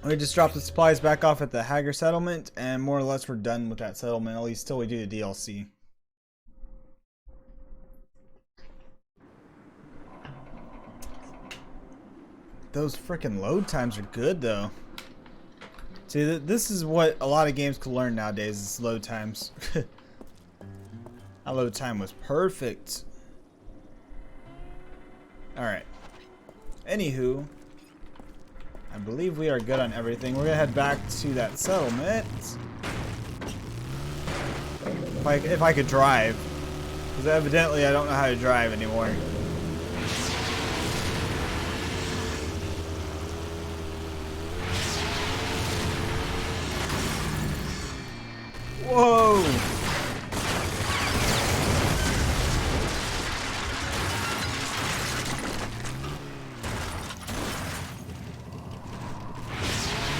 We just dropped the supplies back off at the Hager settlement, and more or less we're done with that settlement, at least till we do the DLC. Those freaking load times are good, though. See, this is what a lot of games could learn nowadays, is load times. That load time was perfect. Alright. Anywho, I believe we are good on everything. We're gonna head back to that settlement. If I could drive. Because evidently I don't know how to drive anymore. Whoa!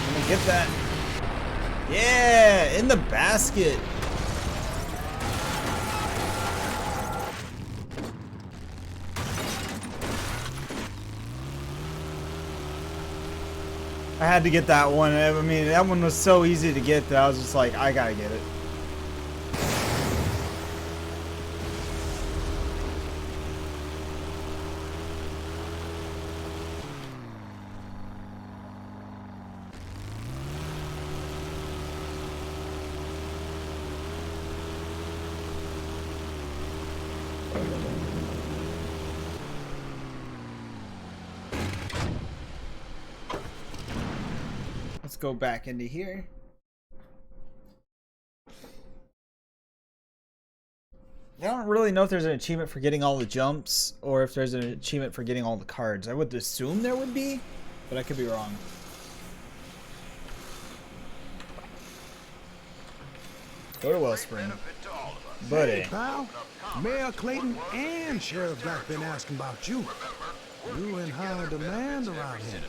Let me get that. Yeah, in the basket. I had to get that one. I mean, that one was so easy to get that I was just like, I gotta get it. Let's go back into here. I don't really know if there's an achievement for getting all the jumps or if there's an achievement for getting all the cards. I would assume there would be, but I could be wrong. Go to Wellspring. Buddy. Hey, pal. Mayor Clayton and Sheriff Black been asking about you. You in high demand around here.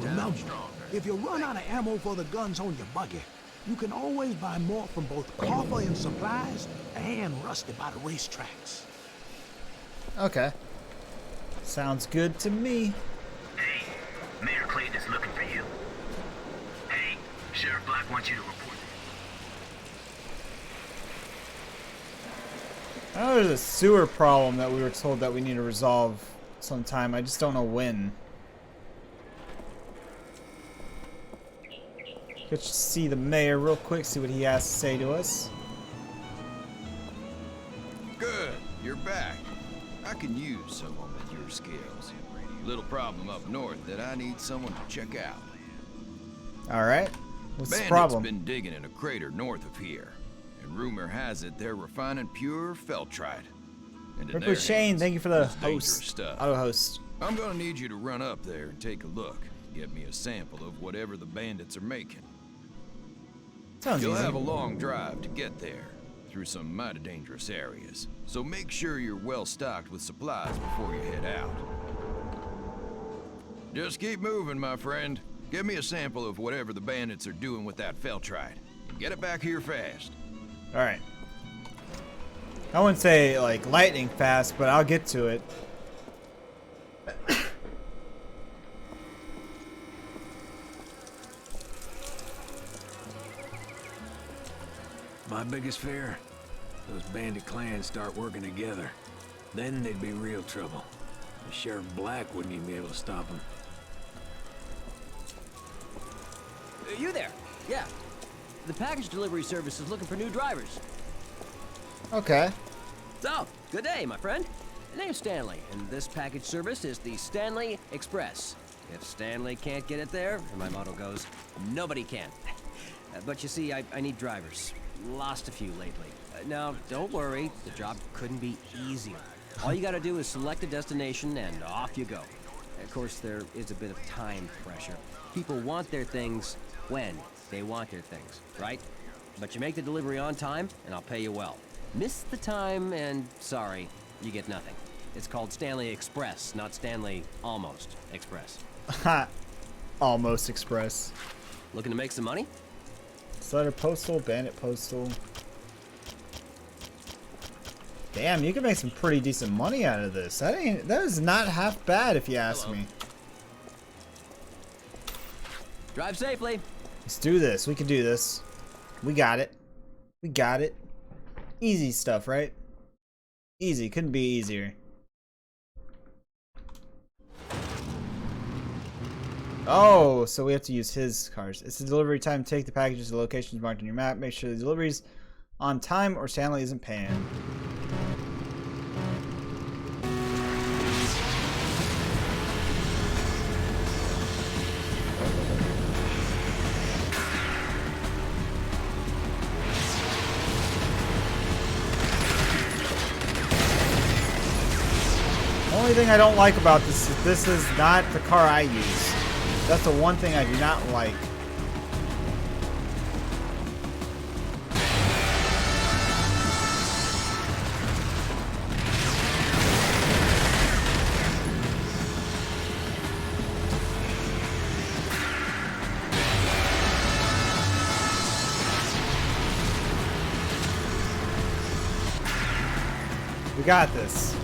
Remember, if you run out of ammo for the guns on your buggy, you can always buy more from both Coffer and Supplies and Rusty by the racetracks. Okay. Sounds good to me. Hey, Mayor Clayton is looking for you. Hey, Sheriff Black wants you to report. I know there's a sewer problem that we were told that we need to resolve sometime. I just don't know when. Let's just see the mayor real quick, see what he has to say to us. Good, you're back. I can use someone with your skills. Little problem up north that I need someone to check out. Alright. What's the Bandits problem? been digging in a crater north of here. And rumor has it they're refining pure feltrite. And in Rick their Shane, hands, thank you for the it's dangerous host. stuff. Auto host. I'm gonna need you to run up there and take a look. Get me a sample of whatever the bandits are making. Sounds You'll easy. have a long drive to get there, through some mighty dangerous areas. So make sure you're well stocked with supplies before you head out. Just keep moving, my friend. Give me a sample of whatever the bandits are doing with that feltrite. And get it back here fast. Alright. I wouldn't say like lightning fast, but I'll get to it. My biggest fear? Those bandit clans start working together. Then they'd be real trouble. The Sheriff Black wouldn't even be able to stop them. You there? Yeah. The package delivery service is looking for new drivers. Okay. So, good day, my friend. The name's Stanley, and this package service is the Stanley Express. If Stanley can't get it there, and my motto goes, nobody can. But you see, I need drivers. Lost a few lately. Now, don't worry, the job couldn't be easier. All you gotta do is select a destination and off you go. Of course, there is a bit of time pressure. People want their things when they want their things, right? But you make the delivery on time, and I'll pay you well. Miss the time, and sorry, you get nothing. It's called Stanley Express, not Stanley Almost Express. Ha! Almost Express. Looking to make some money? Slutter Postal, Bandit Postal. Damn, you can make some pretty decent money out of this. That is not half bad if you ask me. Drive safely. Let's do this. We can do this. We got it. We got it. Easy stuff, right? Easy. Couldn't be easier. Oh, so we have to use his cars. It's the delivery time. Take the packages to the locations marked on your map. Make sure the delivery's on time or Stanley isn't paying. The only thing I don't like about this is not the car I use. That's the one thing I do not like. We got this.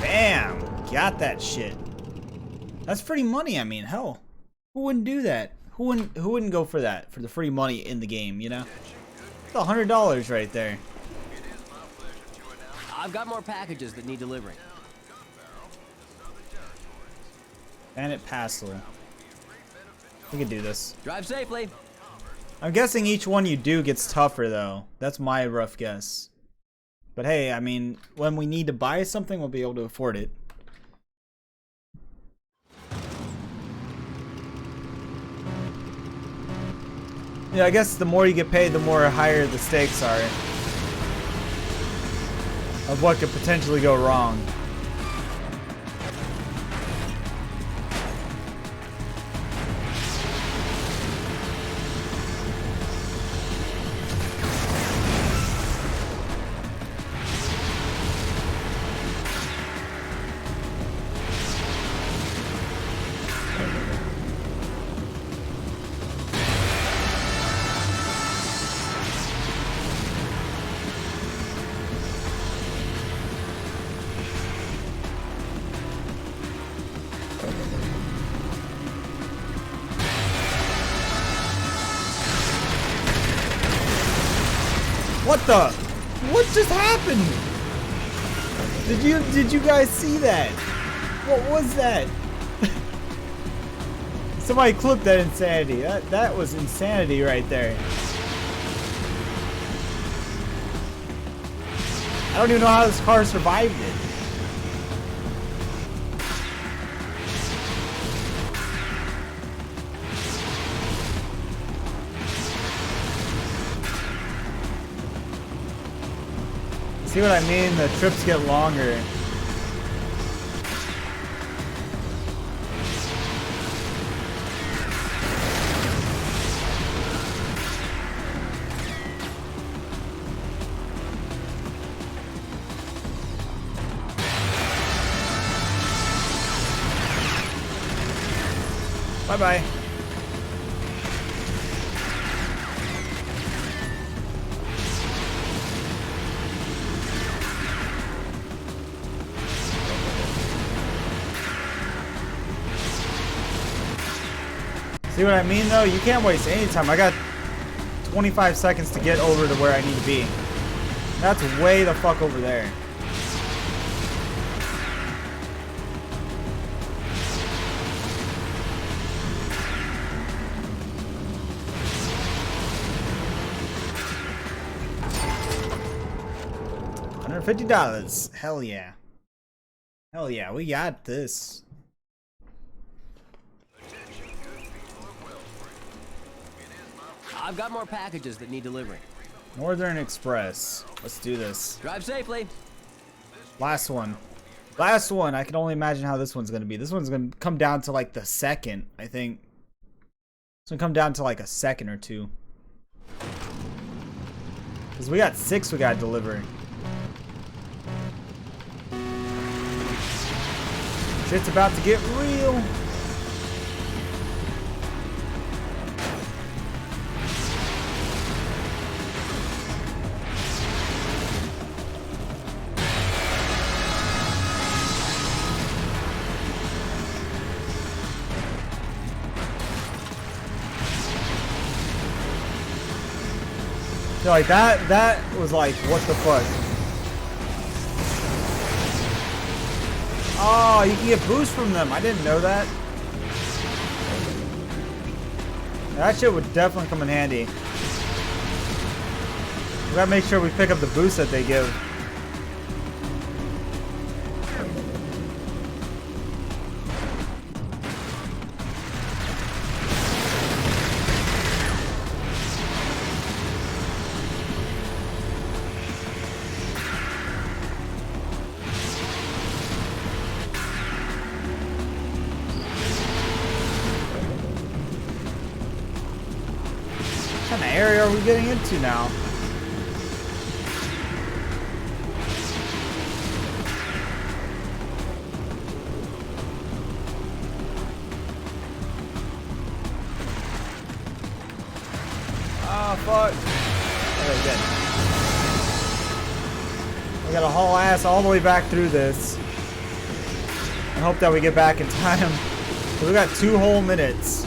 Bam! Got that shit. That's free money. I mean, hell, who wouldn't do that? Who wouldn't go for that, for the free money in the game, you know? It's $100 right there. I've got more packages that need delivering. Bandit Passel. We can do this. Drive safely. I'm guessing each one you do gets tougher, though. That's my rough guess. But hey, I mean, when we need to buy something, we'll be able to afford it. Yeah, I guess the more you get paid, the more higher the stakes are of what could potentially go wrong. What the? What just happened? Did you guys see that? What was that? Somebody clip that insanity. That was insanity right there. I don't even know how this car survived it. See what I mean? The trips get longer. Bye-bye. See what I mean, though? You can't waste any time. I got 25 seconds to get over to where I need to be. That's way the fuck over there. $150. Hell yeah. Hell yeah, we got this. I've got more packages that need delivering. Northern Express. Let's do this. Drive safely. Last one. Last one. I can only imagine how this one's going to be. This one's going to come down to like the second, I think. It's going to come down to like a second or two. Because we got 6 we got to deliver. Shit's about to get real. So like that was like, what the fuck? Oh, you can get boosts from them. I didn't know that. That shit would definitely come in handy. We gotta make sure we pick up the boost that they give. What kind of area are we getting into now? Oh, fuck. Okay, good. We gotta haul ass all the way back through this. And hope that we get back in time. So we got 2 whole minutes.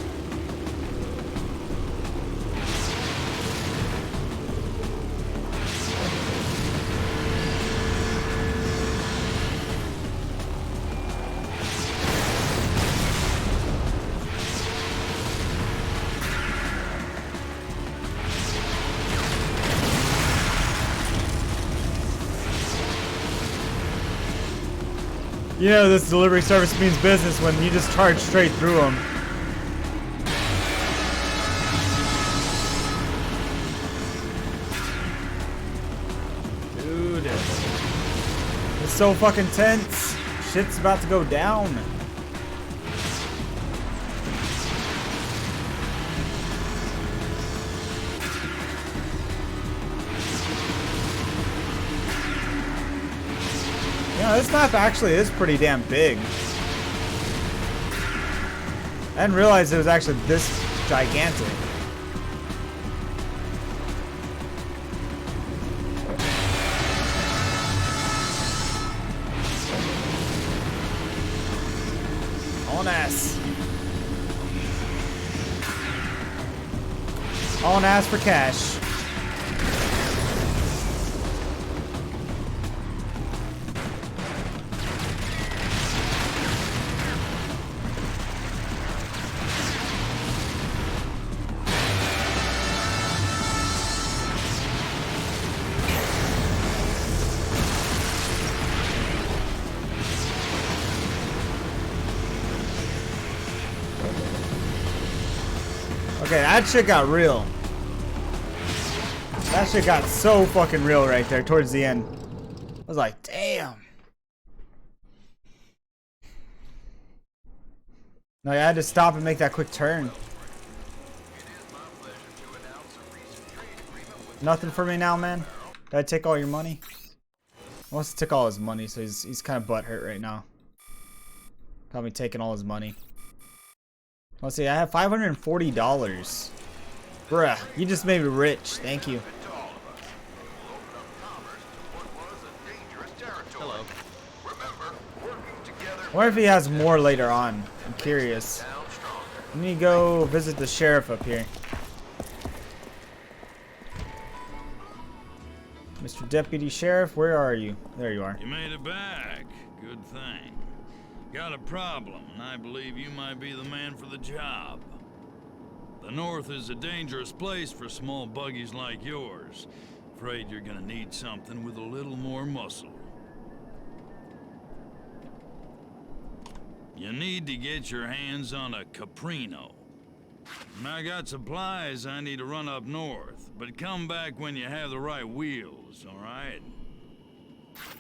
You know this delivery service means business when you just charge straight through them. Dude. It's so fucking tense. Shit's about to go down. Yeah, this map actually is pretty damn big. I didn't realize it was actually this gigantic. On ass. On ass for cash. Okay, that shit got real. That shit got so fucking real right there towards the end. I was like, damn. No, I had to stop and make that quick turn. Nothing for me now, man. Did I take all your money? I must have took all his money, so he's kind of butthurt right now. Probably taking all his money. Let's see, I have $540. Bruh, you just made me rich. Thank you. Hello. I wonder if he has more later on. I'm curious. Let me go visit the sheriff up here. Mr. Deputy Sheriff, where are you? There you are. You made it back. Good thing. Got a problem, and I believe you might be the man for the job. The North is a dangerous place for small buggies like yours. Afraid you're gonna need something with a little more muscle. You need to get your hands on a Caprino. I got supplies I need to run up north, but come back when you have the right wheels, alright?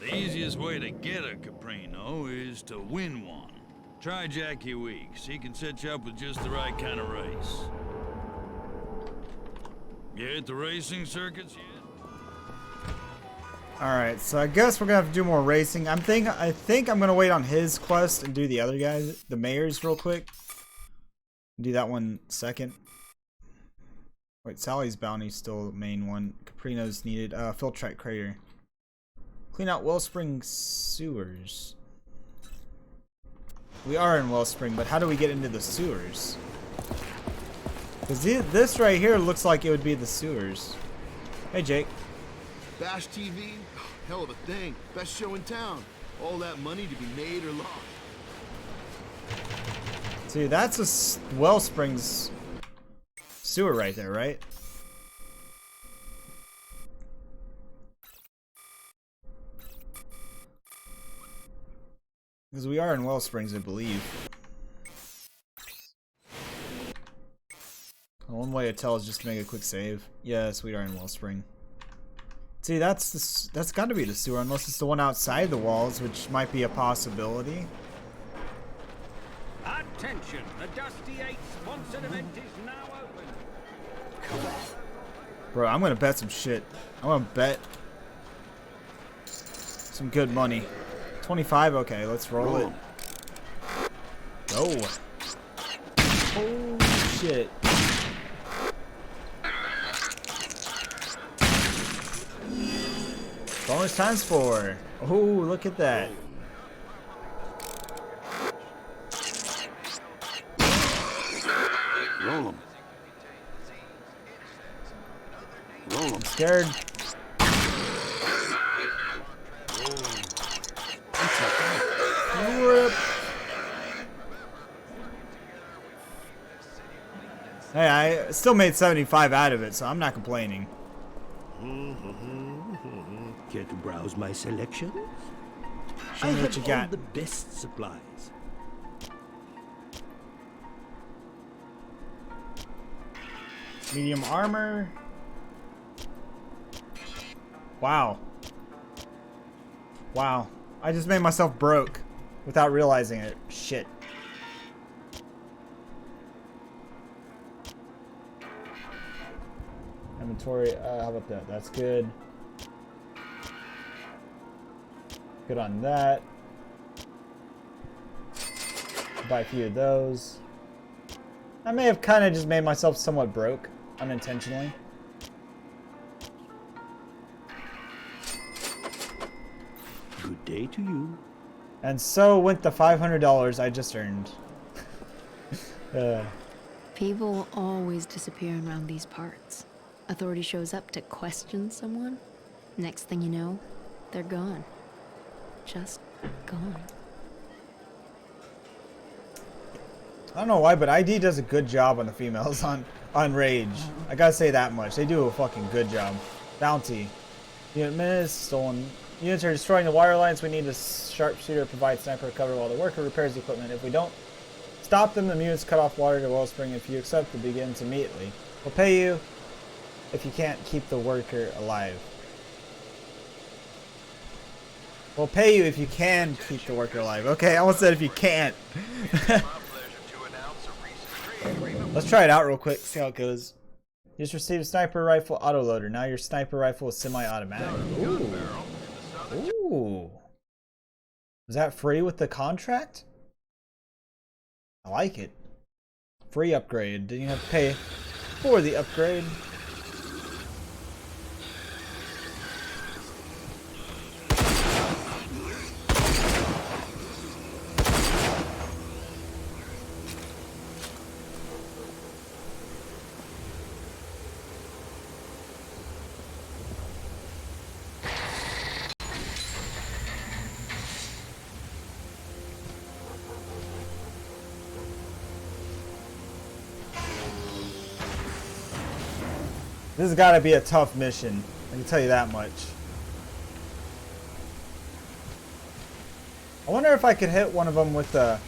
The easiest way to get a Caprino is to win one. Try Jackie Weeks. He can set you up with just the right kind of race. You hit the racing circuits yet? Alright, so I guess we're gonna have to do more racing. I think I'm gonna wait on his quest and do the other guys, the mayors, real quick. Do that one second. Wait, Sally's bounty's still the main one. Caprino's needed. Filtrate crater. Clean out Wellspring sewers. We are in Wellspring, but how do we get into the sewers? Because this right here looks like it would be the sewers. Hey, Jake. Bash TV? Hell of a thing. Best show in town. All that money to be made or lost. See, that's a Wellsprings sewer right there, right? Because we are in Wellsprings, I believe. One way to tell is just to make a quick save. Yes, we are in Wellspring. See, that's got to be the sewer, unless it's the one outside the walls, which might be a possibility. Attention! The Dusty 8 sponsored event is now open. Come on. Bro, I'm gonna bet some shit. I'm gonna bet some good money. 25? Okay, let's roll it. Go. Holy shit. Bonus times 4. Oh, look at that. Roll 'em. Roll 'em. Scared. Rip. Hey, I still made 75 out of it, so I'm not complaining. Care to browse my selection? Show me what you got. All the best supplies. Medium armor. Wow. Wow. I just made myself broke without realizing it. Shit. Inventory. How about that? That's good. Good on that. Buy a few of those. I may have kind of just made myself somewhat broke unintentionally. Good day to you. And so went the $500 I just earned. People always disappear around these parts. Authority shows up to question someone. Next thing you know, they're gone. Just gone. I don't know why, but ID does a good job on the females on Rage. I gotta say that much. They do a fucking good job. Bounty. Unit minutes stolen. Units are destroying the wire lines. We need a sharpshooter to provide sniper cover while the worker repairs the equipment. If we don't stop them, the units cut off water to Wellspring. If you accept, it begins immediately. We'll pay you if you can't keep the worker alive. We'll pay you if you can keep the worker alive. Okay, I almost said if you can't. Let's try it out real quick, see how it goes. You just received a sniper rifle autoloader. Now your sniper rifle is semi-automatic. Ooh. Ooh. Is that free with the contract? I like it. Free upgrade. Didn't you have to pay for the upgrade? This has got to be a tough mission. I can tell you that much. I wonder if I could hit one of them with the...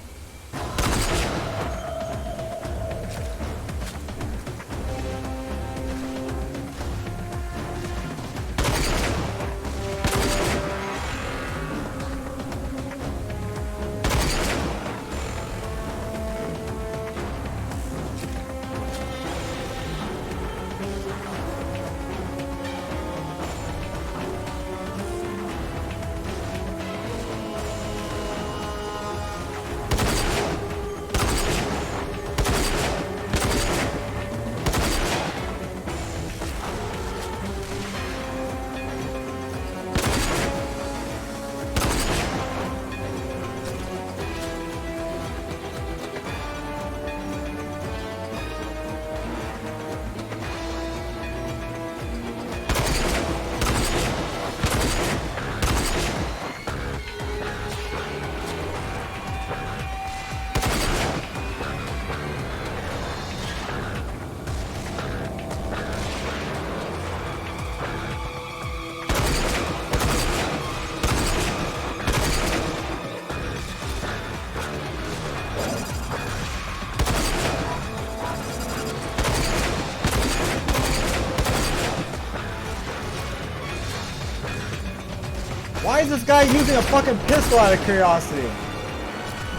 Why is this guy using a fucking pistol out of curiosity?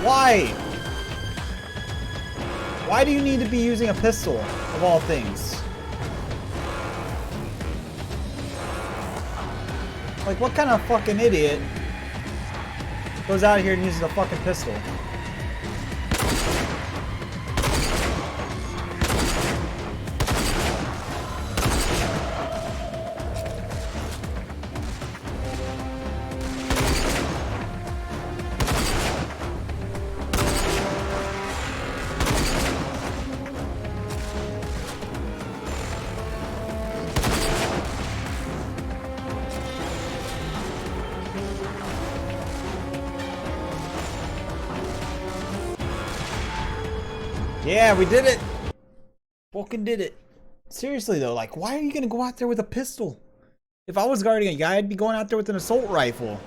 Why? Why do you need to be using a pistol, of all things? Like, what kind of fucking idiot goes out here and uses a fucking pistol? Yeah, we did it! Fucking did it. Seriously though, like, why are you gonna go out there with a pistol? If I was guarding a guy, I'd be going out there with an assault rifle.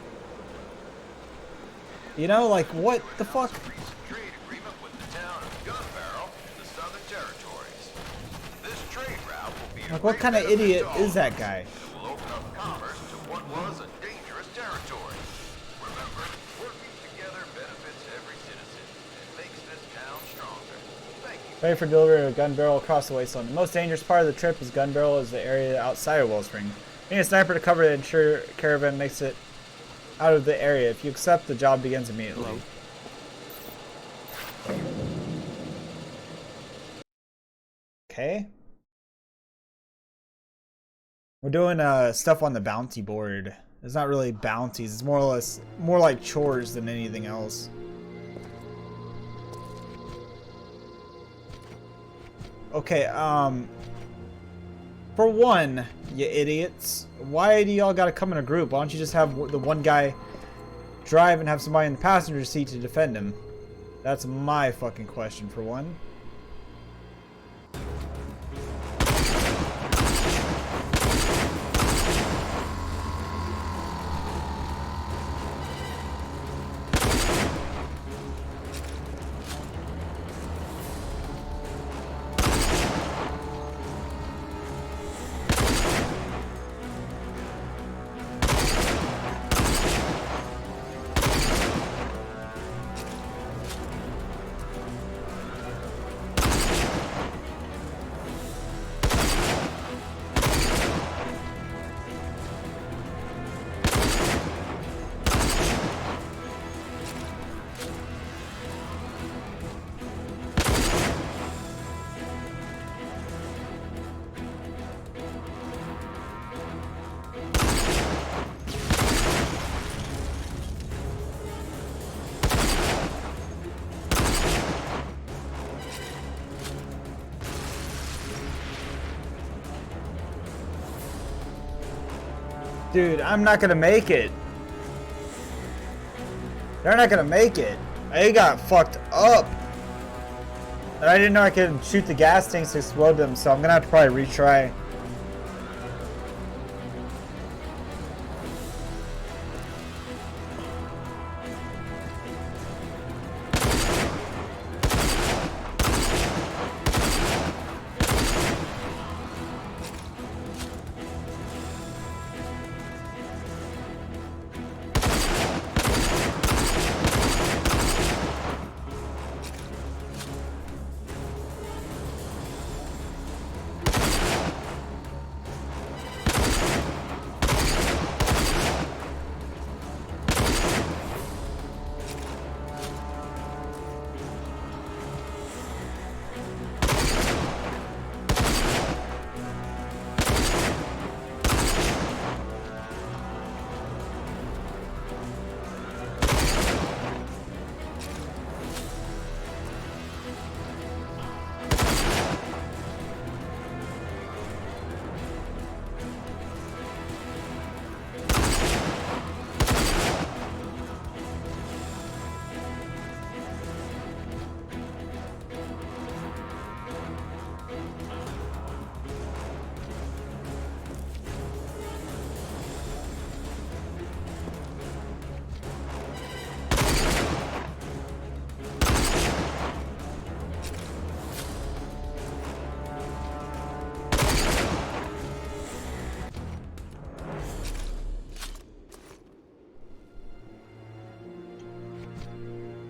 You know, like, what the fuck? Trade agreement with the town of Gun Barrel in the Southern Territories. This trade route will be Like, what kind of idiot is that guy? that will open up commerce to what was a dangerous territory. Remember, working together benefits every citizen and makes this town stronger. Thank you. Ready for delivery of a gun barrel across the wasteland. The most dangerous part of the trip is gun barrel is the area outside of Wellspring. Need a sniper to cover to ensure caravan makes it out of the area. If you accept, the job begins immediately. Okay. We're doing stuff on the bounty board. It's not really bounties. It's more or less more like chores than anything else. Okay, for one, you idiots, why do y'all gotta come in a group? Why don't you just have the one guy drive and have somebody in the passenger seat to defend him? That's my fucking question, for one. Dude, I'm not gonna make it. They're not gonna make it. They got fucked up. And I didn't know I could shoot the gas tanks to explode them, so I'm gonna have to probably retry.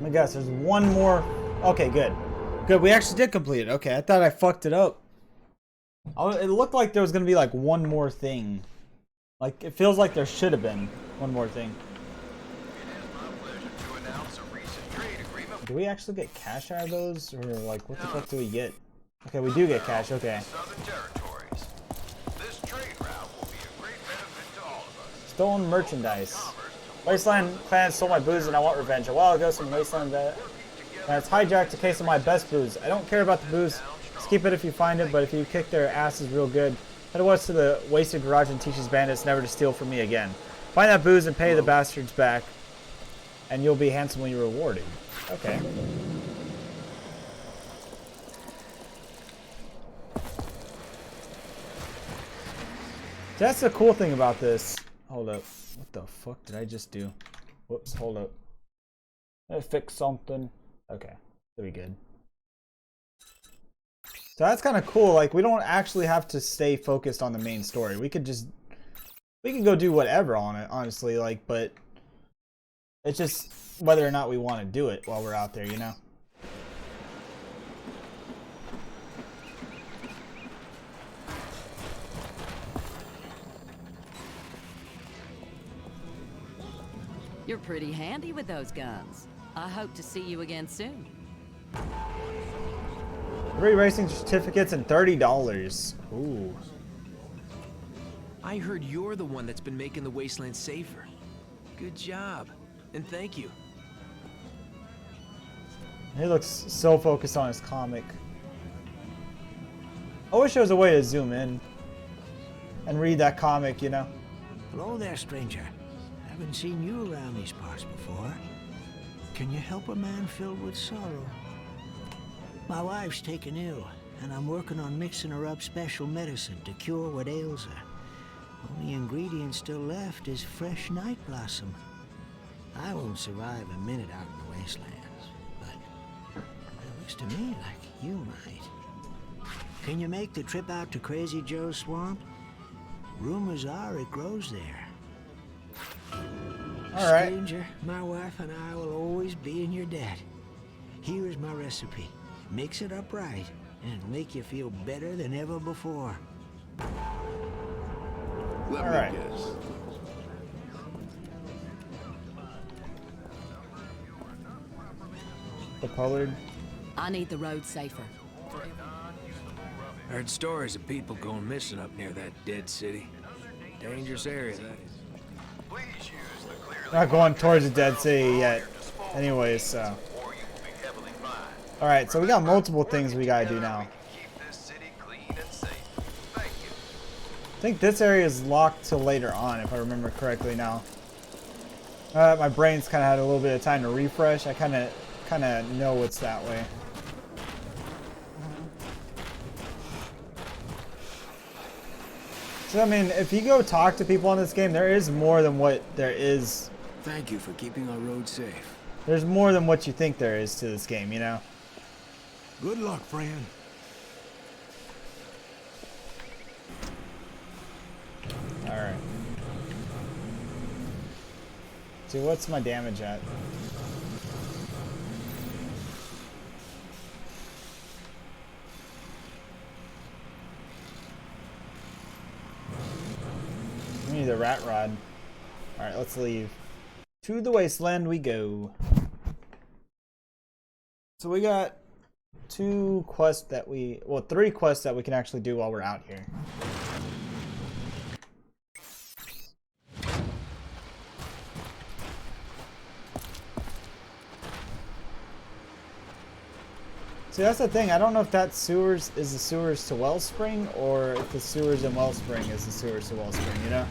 I guess there's one more. Okay, good. Good, we actually did complete it. Okay, I thought I fucked it up. It looked like there was gonna be like one more thing. Like, it feels like there should have been one more thing. Do we actually get cash out of those? Or like, what the fuck do we get? Okay, we do get cash, okay. Stolen merchandise. Wasteland clan stole my booze and I want revenge. A while ago, some Wasteland plants hijacked a case of my best booze. I don't care about the booze. Just keep it if you find it, but if you kick their asses real good, head west to the wasted garage and teach these bandits never to steal from me again. Find that booze and pay the bastards back, and you'll be handsomely rewarded. Okay. That's the cool thing about this. Hold up. What the fuck did I just do? Whoops, hold up. Let me fix something. Okay, that'll be good. So that's kind of cool. Like, we don't actually have to stay focused on the main story. We could go do whatever on it, honestly. Like, but it's just whether or not we want to do it while we're out there, you know? You're pretty handy with those guns. I hope to see you again soon. 3 racing certificates and $30. Ooh. I heard you're the one that's been making the wasteland safer. Good job, and thank you. He looks so focused on his comic. I wish there was a way to zoom in and read that comic, you know? Hello there, stranger. Haven't seen you around these parts before. Can you help a man filled with sorrow? My wife's taken ill, and I'm working on mixing her up special medicine to cure what ails her. Only ingredient still left is fresh night blossom. I won't survive a minute out in the wastelands, but it looks to me like you might. Can you make the trip out to Crazy Joe's swamp? Rumors are it grows there. All right. Stranger, my wife and I will always be in your debt. Here is my recipe. Mix it up right, and it'll make you feel better than ever before. Let All me right. guess. The colored. I need the road safer. Heard stories of people going missing up near that dead city. Dangerous area, that is. Not going towards the Dead City yet. Anyways, so. Alright, so we got multiple things we gotta do now. I think this area is locked till later on, if I remember correctly now. My brain's kind of had a little bit of time to refresh. I kind of know it's that way. So, I mean, if you go talk to people in this game, there is more than what there is. Thank you for keeping our road safe. There's more than what you think there is to this game, you know? Good luck, friend. Alright. See, what's my damage at? We need the rat rod. Alright, let's leave. To the wasteland we go. So we got 3 quests that we can actually do while we're out here. See, that's the thing. I don't know if that sewers is the sewers to Wellspring, or if the sewers in Wellspring is the sewers to Wellspring, you know?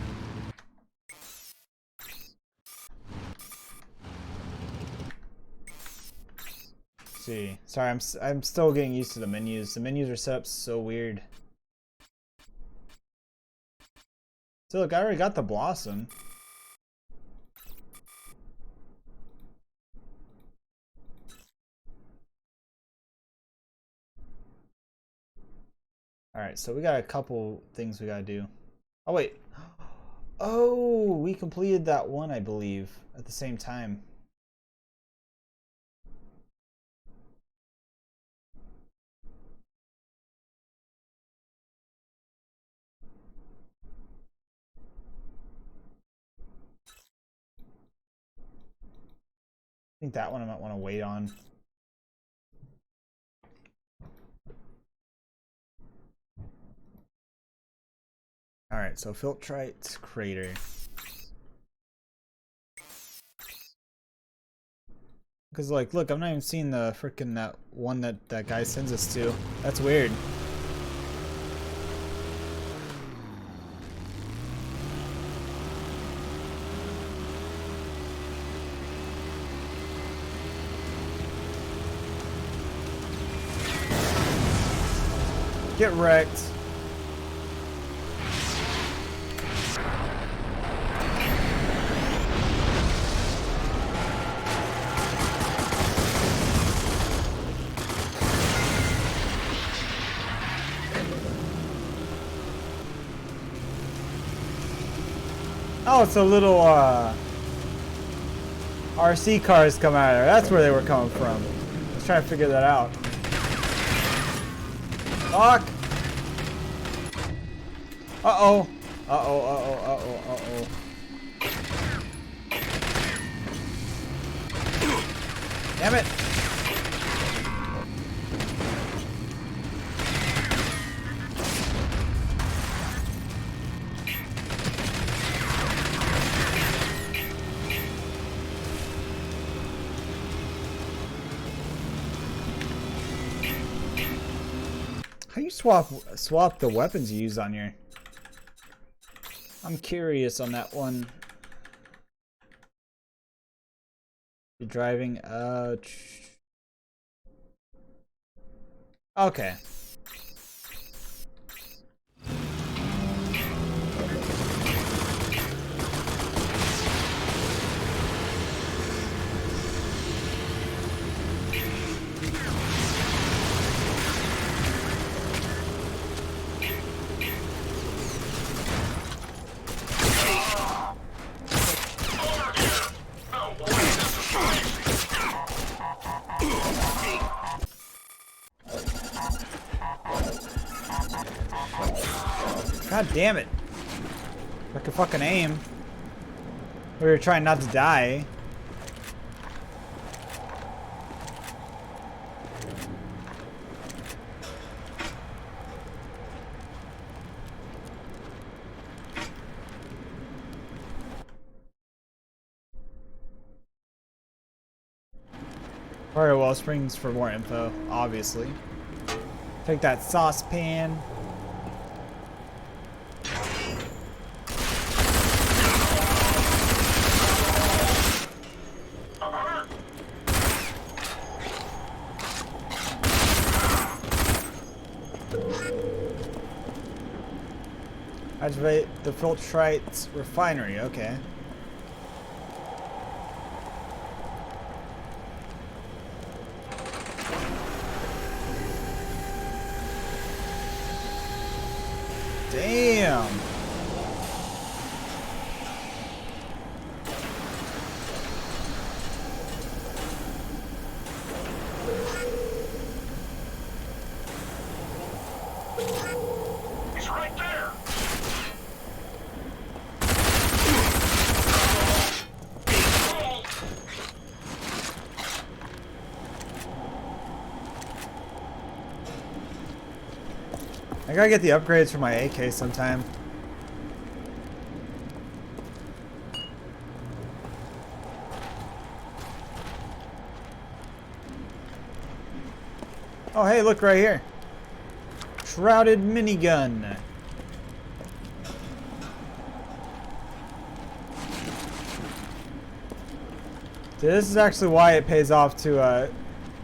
See, sorry, I'm still getting used to the menus. The menus are set up so weird. So look, I already got the Blossom. Alright, so we got a couple things we gotta do. Oh, wait. Oh, we completed that one, I believe, at the same time. think that one I might want to wait on. Alright, so Filtrite Crater. Because, like, look, I'm not even seeing the freaking that one that guy sends us to. That's weird. Get wrecked. Oh, it's a little RC cars come out of there. That's where they were coming from. I was trying to figure that out. Fuck! Uh-oh. Uh-oh, uh-oh, uh-oh, uh-oh. Damn it! How you swap the weapons you use on your... I'm curious on that one. You're driving, okay. God damn it. I could fucking aim. We were trying not to die. Alright, Wellsprings for more info, obviously. Take that saucepan. Activate the Filtrite refinery, okay. Damn. He's right there. I gotta get the upgrades for my AK sometime. Oh, hey, look right here. Shrouded minigun. This is actually why it pays off to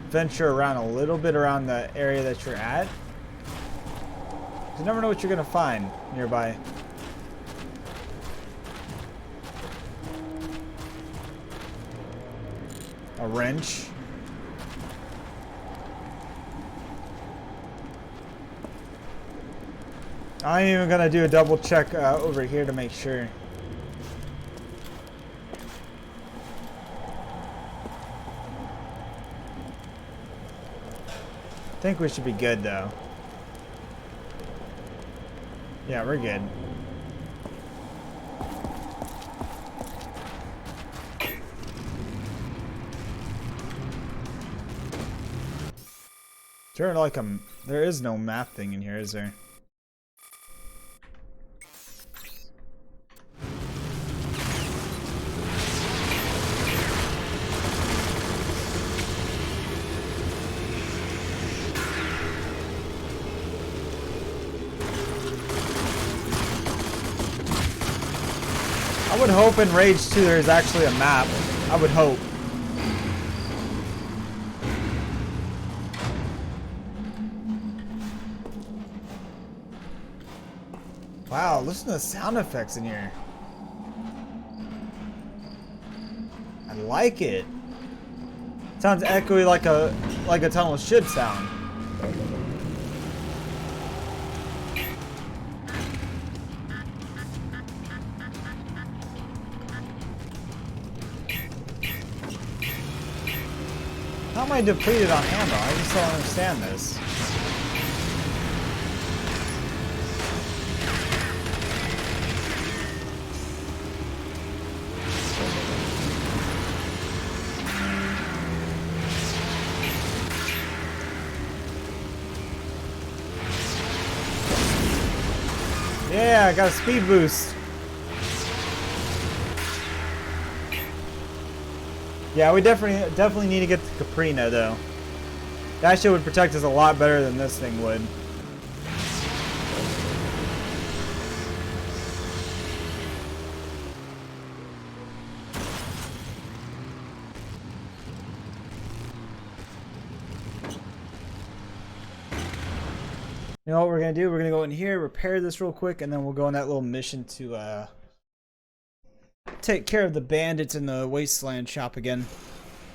venture around a little bit around the area that you're at. You never know what you're gonna find nearby. A wrench. I'm even gonna do a double check over here to make sure. I think we should be good though. Yeah, we're good. Sure, like there is no map thing in here, is there? I would hope in Rage 2 there's actually a map. I would hope. Wow, listen to the sound effects in here. I like it. Sounds echoey like a tunnel should sound. How am I depleted on ammo? I just don't understand this. Yeah, I got a speed boost. Yeah, we definitely need to get the Caprino though. That shit would protect us a lot better than this thing would. You know what we're gonna do? We're gonna go in here, repair this real quick, and then we'll go on that little mission to take care of the bandits in the Wasteland shop again.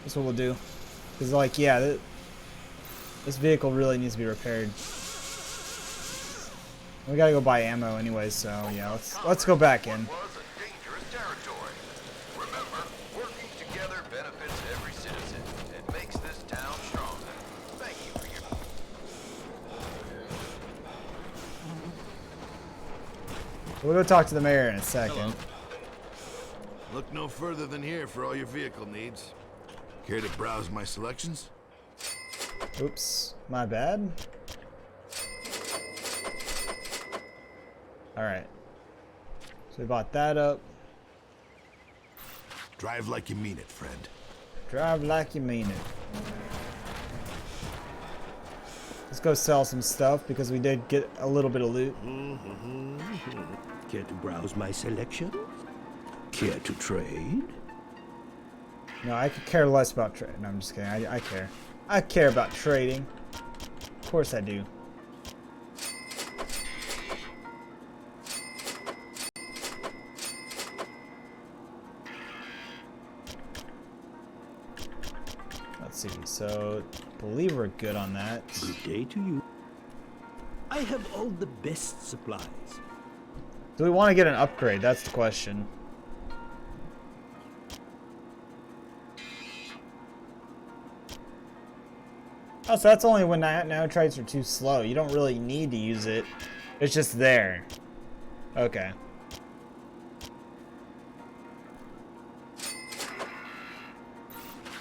That's what we'll do. Cause like, yeah, this vehicle really needs to be repaired. We gotta go buy ammo anyway, so yeah, let's go back in. Remember, working together benefits every citizen and makes this town stronger. Thank you for your... We'll go talk to the mayor in a second. Hello. Look no further than here for all your vehicle needs. Care to browse my selections? Oops, my bad. Alright. So we bought that up. Drive like you mean it, friend. Drive like you mean it. Let's go sell some stuff because we did get a little bit of loot. Care to browse my selection? Care to trade? No, I could care less about trade. No, I'm just kidding. I care. I care about trading. Of course I do. Let's see. So, I believe we're good on that. Good day to you. I have all the best supplies. Do we want to get an upgrade? That's the question. Oh, so that's only when nanotrites are too slow. You don't really need to use it. It's just there. Okay.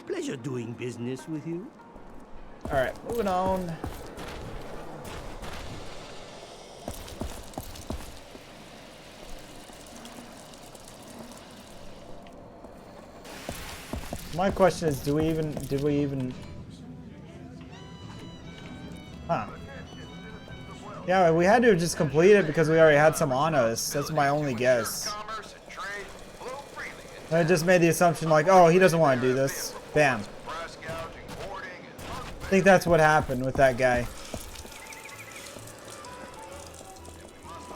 Pleasure doing business with you. Alright, moving on. My question is, did we even... Huh. Yeah, we had to have just complete it because we already had some on us. That's my only guess. I just made the assumption like, oh, he doesn't want to do this. Bam. I think that's what happened with that guy.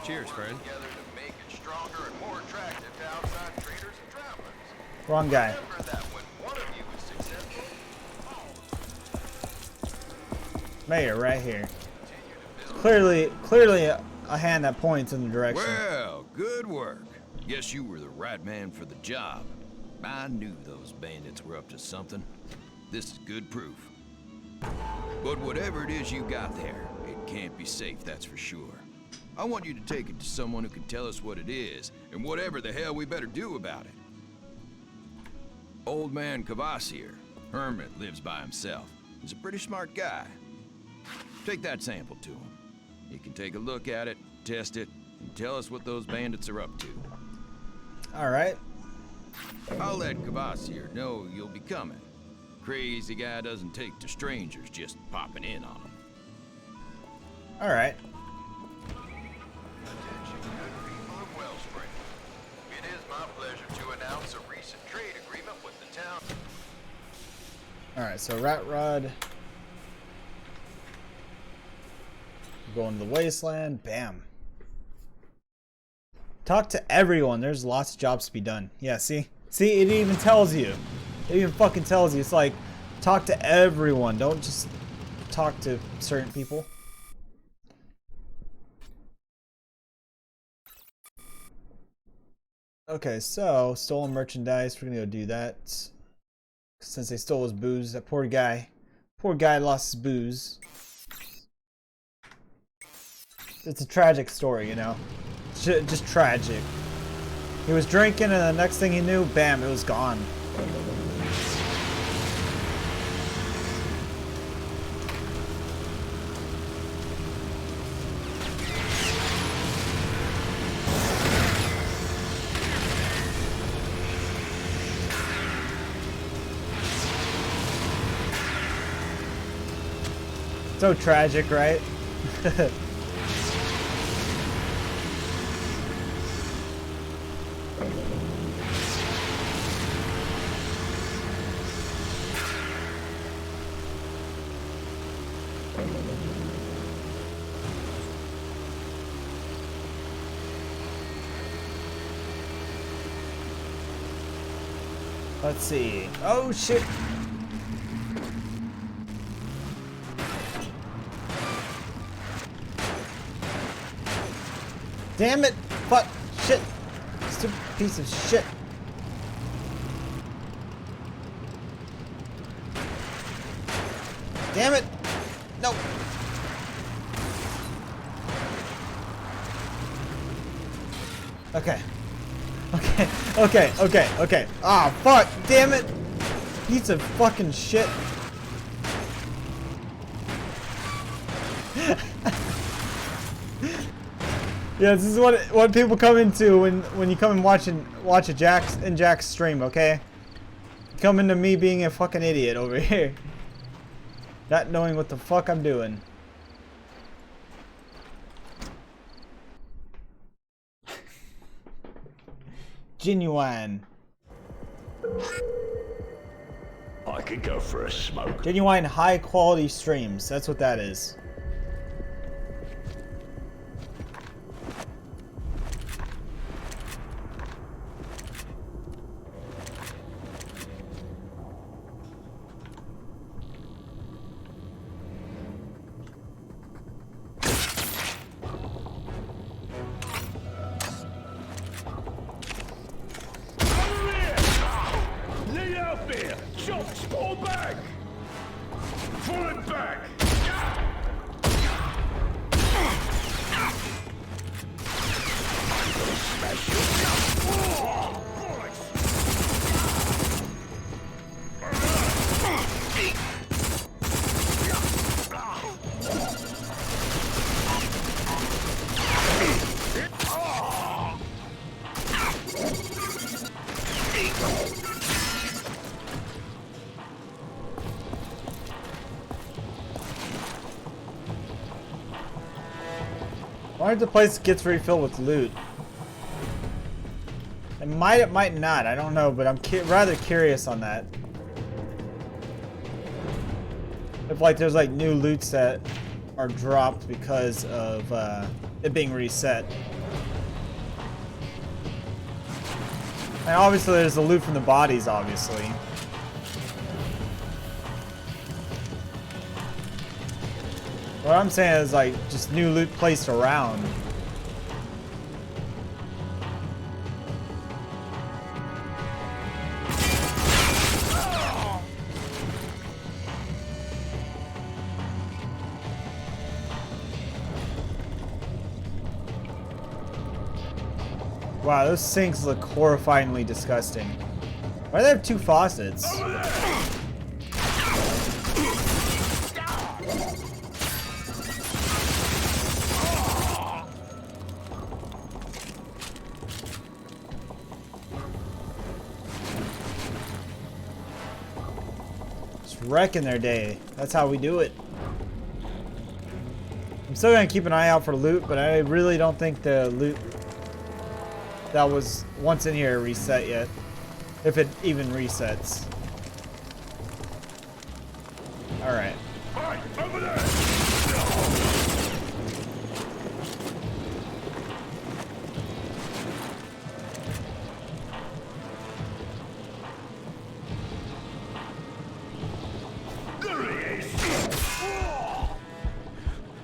Cheers, friend. Wrong guy. Mayor, right here. Clearly a hand that points in the direction. Well, good work. Guess you were the right man for the job. I knew those bandits were up to something. This is good proof. But whatever it is you got there, it can't be safe, that's for sure. I want you to take it to someone who can tell us what it is, and whatever the hell we better do about it. Old man Kvasir, hermit, lives by himself. He's a pretty smart guy. Take that sample to him. He can take a look at it, test it, and tell us what those bandits are up to. Alright. I'll let Kvasir know you'll be coming. Crazy guy doesn't take to strangers just popping in on him. Alright. Attention, good people of Wellspring. It is my pleasure to announce a recent trade agreement with the town. Alright, so Rat Rod. Going to the wasteland. Bam. Talk to everyone. There's lots of jobs to be done. Yeah, see? See, it even tells you. It even fucking tells you. It's like, talk to everyone. Don't just talk to certain people. Okay, so, stolen merchandise. We're gonna go do that. Since they stole his booze. That poor guy. Poor guy lost his booze. It's a tragic story, you know? Just tragic. He was drinking and the next thing he knew, bam, it was gone. So tragic, right? Let's see. Oh shit. Damn it! Fuck! Shit! Stupid piece of shit! Damn it! No! Okay. Okay. Ah, fuck! Damn it! Piece of fucking shit! Yeah, this is what people come into when you come and watch a Jack's stream, okay? Come into me being a fucking idiot over here. Not knowing what the fuck I'm doing. Genuine. I could go for a smoke. Genuine high quality streams. That's what that is. I wonder if the place gets refilled with loot. It might not. I don't know, but I'm rather curious on that. If like there's like new loots that are dropped because of it being reset. And obviously there's the loot from the bodies, obviously. What I'm saying is like just new loot placed around. Wow, those sinks look horrifyingly disgusting. Why do they have two faucets? wrecking their day. That's how we do it. I'm still gonna keep an eye out for loot, but I really don't think the loot that was once in here reset yet. If it even resets. Alright. Over there!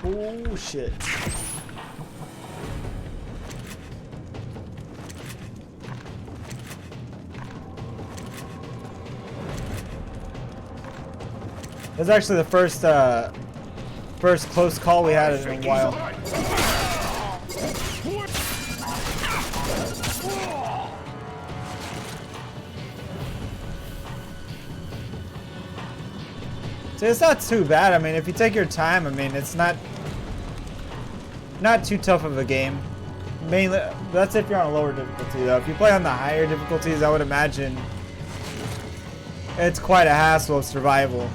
Oh shit. That's actually the first close call we had in a while. See, it's not too bad. I mean, if you take your time, I mean, it's not too tough of a game. Mainly, that's if you're on a lower difficulty, though. If you play on the higher difficulties, I would imagine it's quite a hassle of survival.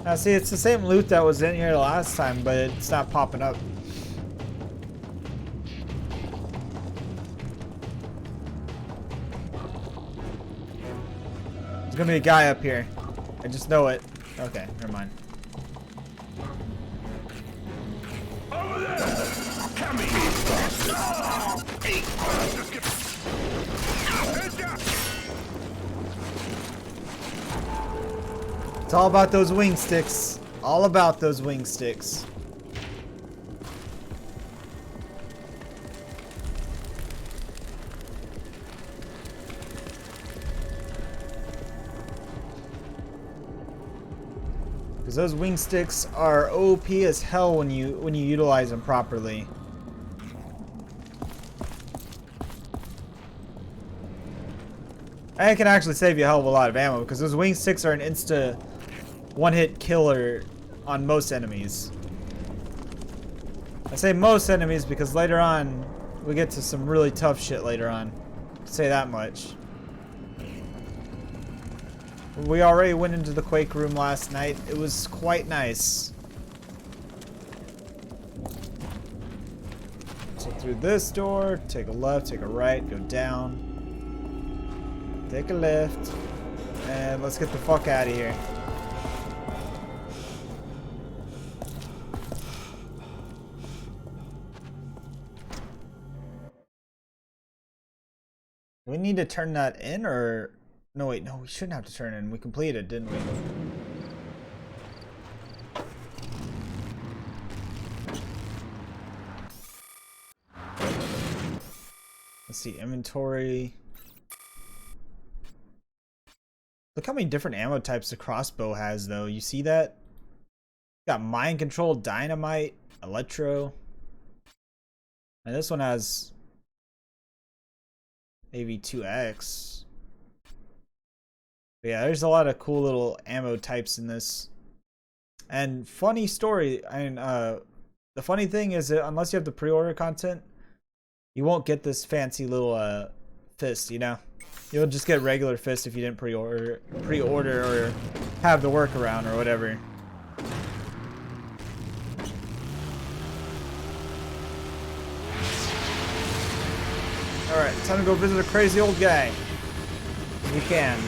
Now, see, it's the same loot that was in here last time, but it's not popping up. There's gonna be a guy up here. I just know it. Okay, never mind. Over there! Come here! It's all about those wing sticks. All about those wing sticks. Because those wing sticks are OP as hell when you utilize them properly. And it can actually save you a hell of a lot of ammo because those wing sticks are an insta one-hit killer on most enemies. I say most enemies because later on we get to some really tough shit later on. Say that much. We already went into the Quake room last night. It was quite nice. So through this door, take a left, take a right, go down. Take a left. And let's get the fuck out of here. Do we need to turn that in or... No, wait, no, we shouldn't have to turn it in. We completed, didn't we? Let's see, inventory. Look how many different ammo types the crossbow has, though. You see that? Got mind control, dynamite, electro. And this one has AV2X. But yeah, there's a lot of cool little ammo types in this. And funny story, I mean, the funny thing is that unless you have the pre-order content, you won't get this fancy little fist, you know? You'll just get regular fist if you didn't pre-order or have the workaround or whatever. Alright, time to go visit a crazy old guy. You can.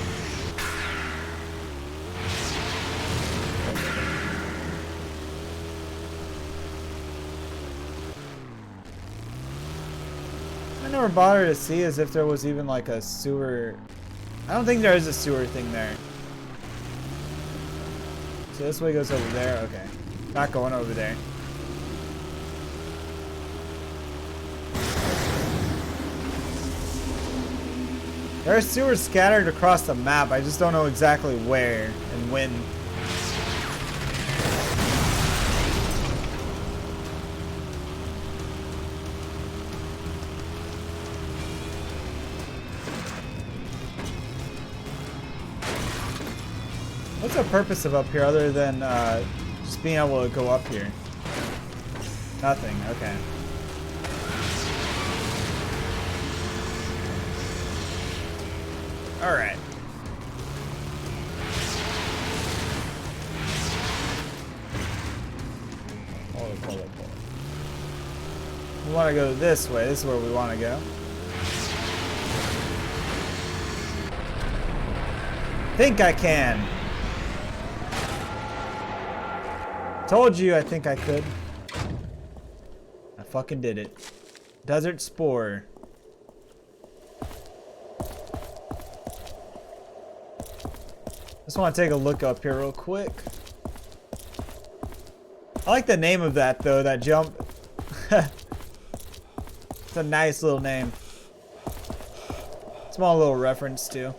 I never bothered to see as if there was even like a sewer. I don't think there is a sewer thing there. So this way goes over there. Okay. Not going over there. There are sewers scattered across the map. I just don't know exactly where and when. What's the purpose of up here other than just being able to go up here? Nothing, okay. Alright. We want to go this way. This is where we want to go. Think I can. Told you I think I could. I fucking did it. Desert Spore. Just want to take a look up here real quick. I like the name of that though, that jump. It's a nice little name. Small little reference too.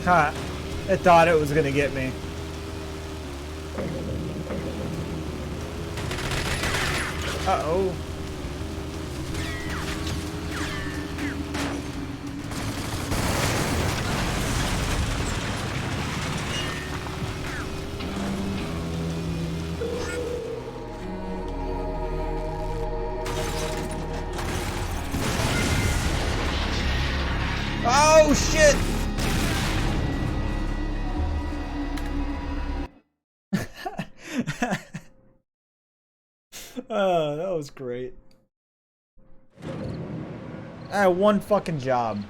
Ha! It thought it was gonna get me. Uh-oh. Oh shit! Oh, that was great. I had one fucking job.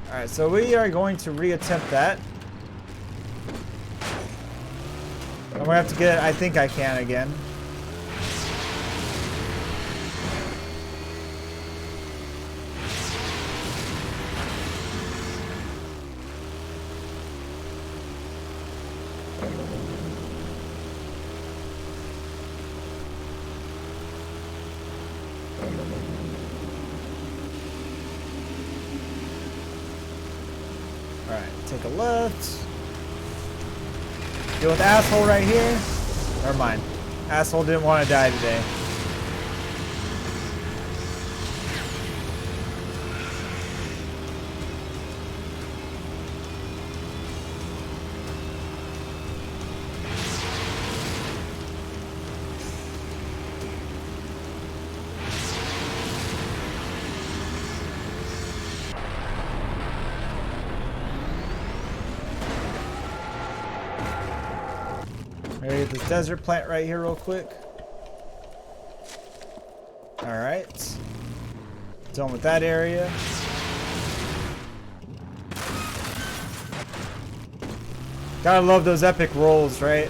Alright, so we are going to reattempt that. I'm gonna have to get it, I think I can again. Alright, take a left. Deal with asshole right here. Never mind. Asshole didn't want to die today. Get this desert plant right here real quick. Alright. Done with that area. Gotta love those epic rolls, right?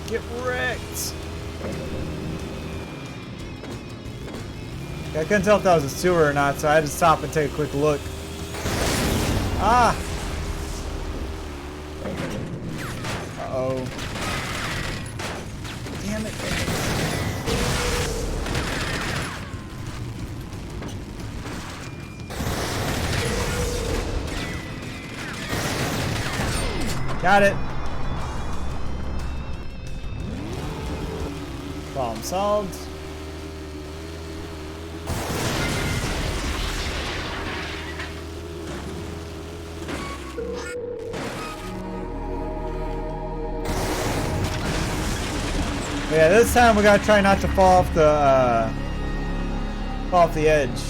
Get wrecked! I couldn't tell if that was a sewer or not, so I had to stop and take a quick look. Ah! Uh-oh. Damn it. Got it. Problem solved. Yeah, this time we gotta try not to fall off the edge.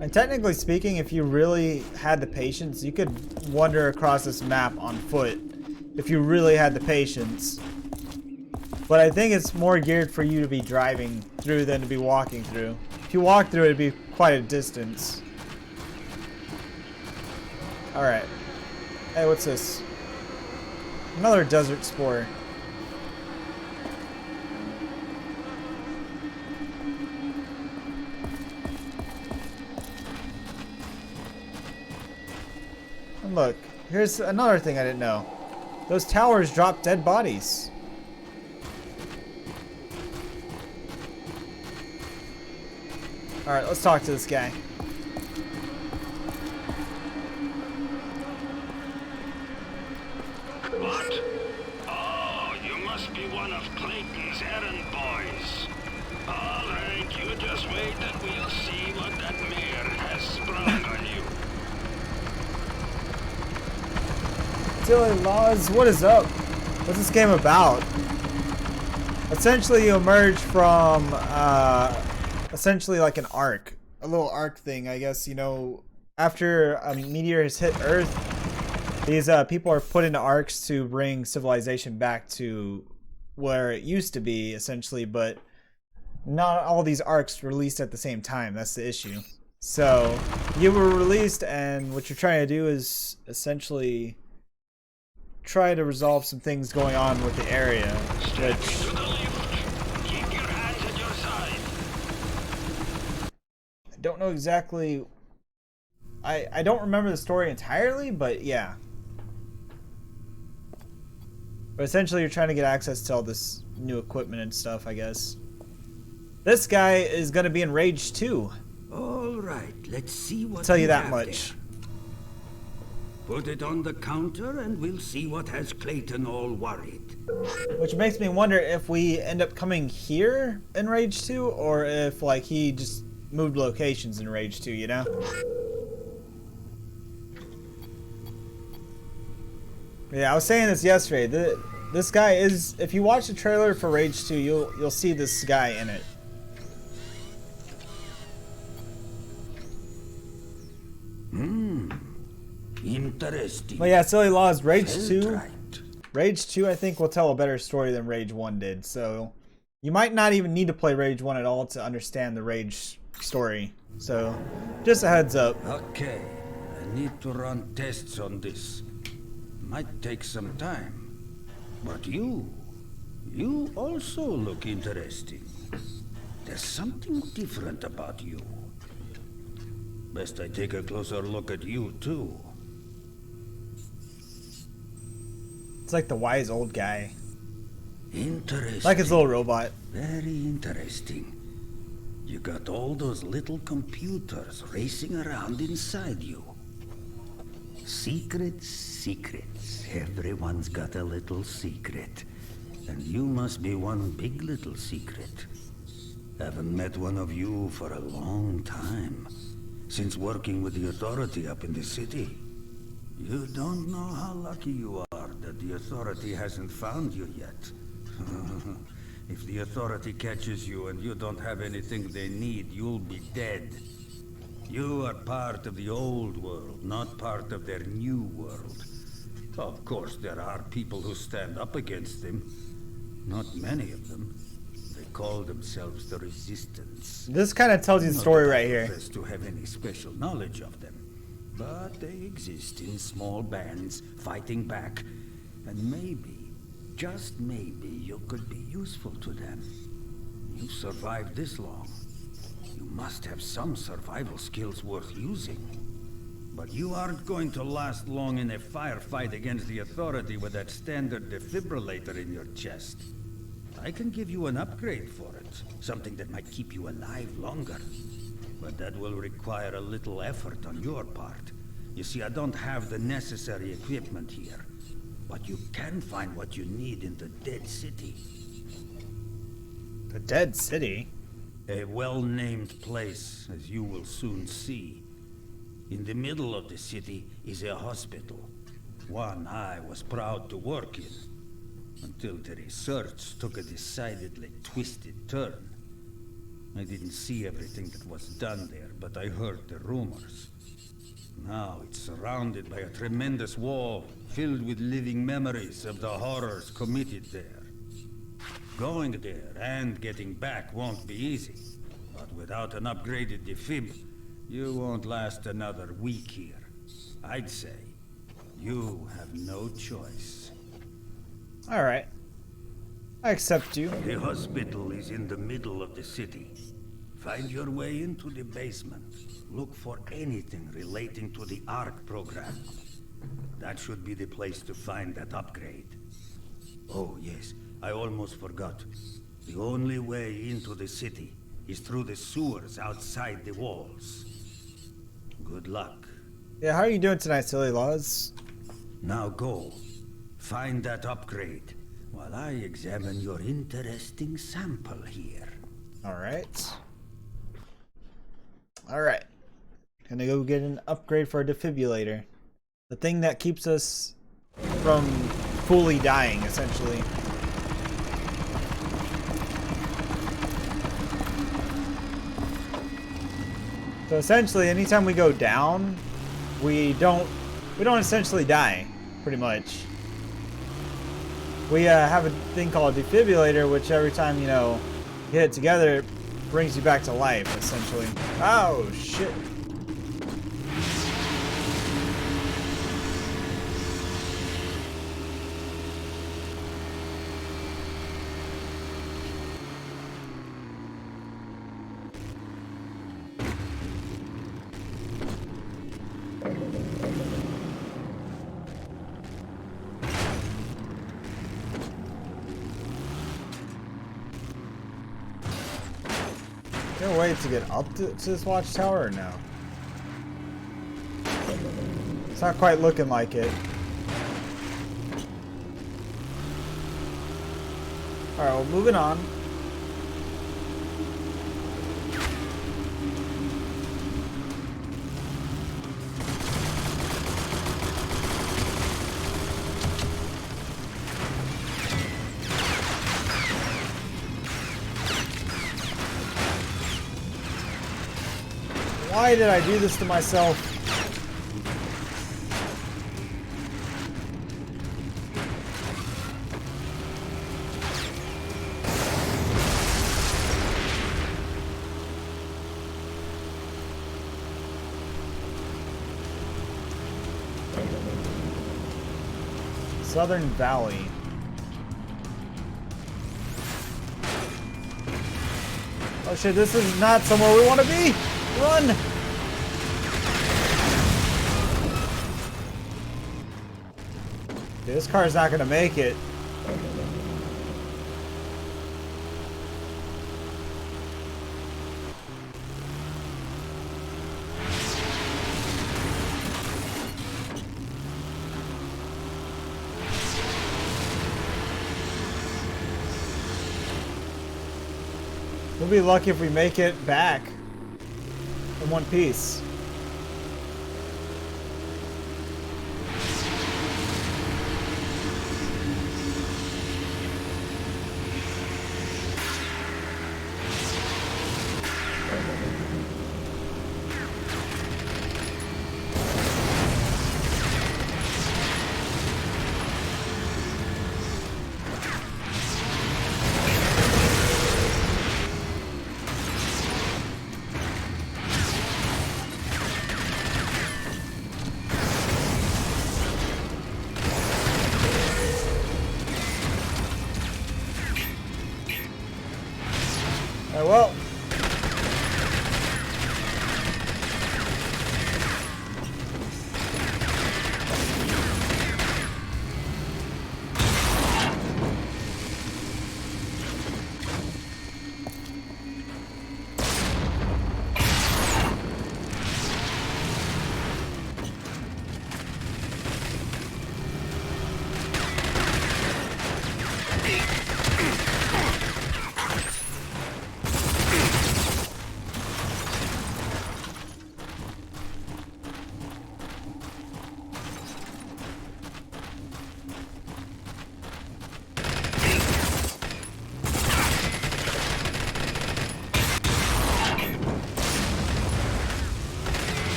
And technically speaking, if you really had the patience, you could wander across this map on foot. If you really had the patience. But I think it's more geared for you to be driving through than to be walking through. If you walk through, it'd be quite a distance. Alright. Hey, what's this? Another desert spore. look, here's another thing I didn't know. Those towers drop dead bodies. Alright, let's talk to this guy. What? Oh, you must be one of Clayton's errand boys. All right, you just wait and we'll see what that mare has sprung on you. Silly Laws, what is up? What's this game about? Essentially, you emerge from, essentially like an arc. A little arc thing, I guess, you know, after a meteor has hit Earth, these people are put into arcs to bring civilization back to where it used to be, essentially, but not all these arcs released at the same time. That's the issue. So, you were released, and what you're trying to do is essentially try to resolve some things going on with the area, which I don't know exactly. I don't remember the story entirely, but yeah. But essentially, you're trying to get access to all this new equipment and stuff, I guess. This guy is going to be in Rage 2. All right, let's see what. I'll tell you that much. There. Put it on the counter and we'll see what has Clayton all worried. Which makes me wonder if we end up coming here in Rage 2, or if like he just moved locations in Rage 2, you know? Yeah, I was saying this yesterday. This guy is, if you watch the trailer for Rage 2, you'll see this guy in it. Interesting. But yeah, Silly Laws, Rage 2. Rage 2, I think, will tell a better story than Rage 1 did. So you might not even need to play Rage 1 at all to understand the Rage story. So just a heads up. Okay, I need to run tests on this. Might take some time. But you also look interesting. There's something different about you. Best I take a closer look at you too. It's like the wise old guy. Interesting. Like his little robot. Very interesting. You got all those little computers racing around inside you. Secrets. Everyone's got a little secret. And you must be one big little secret. Haven't met one of you for a long time. Since working with the Authority up in the city. You don't know how lucky you are that the Authority hasn't found you yet. If the Authority catches you and you don't have anything they need, you'll be dead. You are part of the old world, not part of their new world. Of course, there are people who stand up against them. Not many of them. They call themselves the Resistance. This kind of tells you the story right here. Not to have any special knowledge of them. But they exist in small bands, fighting back. And maybe, just maybe, you could be useful to them. You survived this long. You must have some survival skills worth using. But you aren't going to last long in a firefight against the Authority with that standard defibrillator in your chest. I can give you an upgrade for it, something that might keep you alive longer. But that will require a little effort on your part. You see, I don't have the necessary equipment here. But you can find what you need in the Dead City. The Dead City? A well-named place, as you will soon see. In the middle of the city is a hospital. One I was proud to work in. Until the research took a decidedly twisted turn. I didn't see everything that was done there, but I heard the rumors. Now it's surrounded by a tremendous wall, filled with living memories of the horrors committed there. Going there and getting back won't be easy, but without an upgraded defib, you won't last another week here. I'd say you have no choice. Alright. I accept you. The hospital is in the middle of the city. Find your way into the basement. Look for anything relating to the ARC program. That should be the place to find that upgrade. Oh, yes, I almost forgot. The only way into the city is through the sewers outside the walls. Good luck. Yeah, how are you doing tonight, Silly Laws? Now go. Find that upgrade while I examine your interesting sample here. Alright. Alright. Gonna go get an upgrade for a defibrillator. The thing that keeps us from fully dying, essentially. So essentially, anytime we go down, we don't essentially die, pretty much. We have a thing called a defibrillator, which every time, you know, you hit it together, it brings you back to life, essentially. Oh, shit. Is there a way to get up to this watchtower or no? It's not quite looking like it. Alright, well, moving on. Why did I do this to myself? Southern Valley. Oh shit, this is not somewhere we want to be! Run! This car's not gonna make it. We'll be lucky if we make it back in one piece. Well.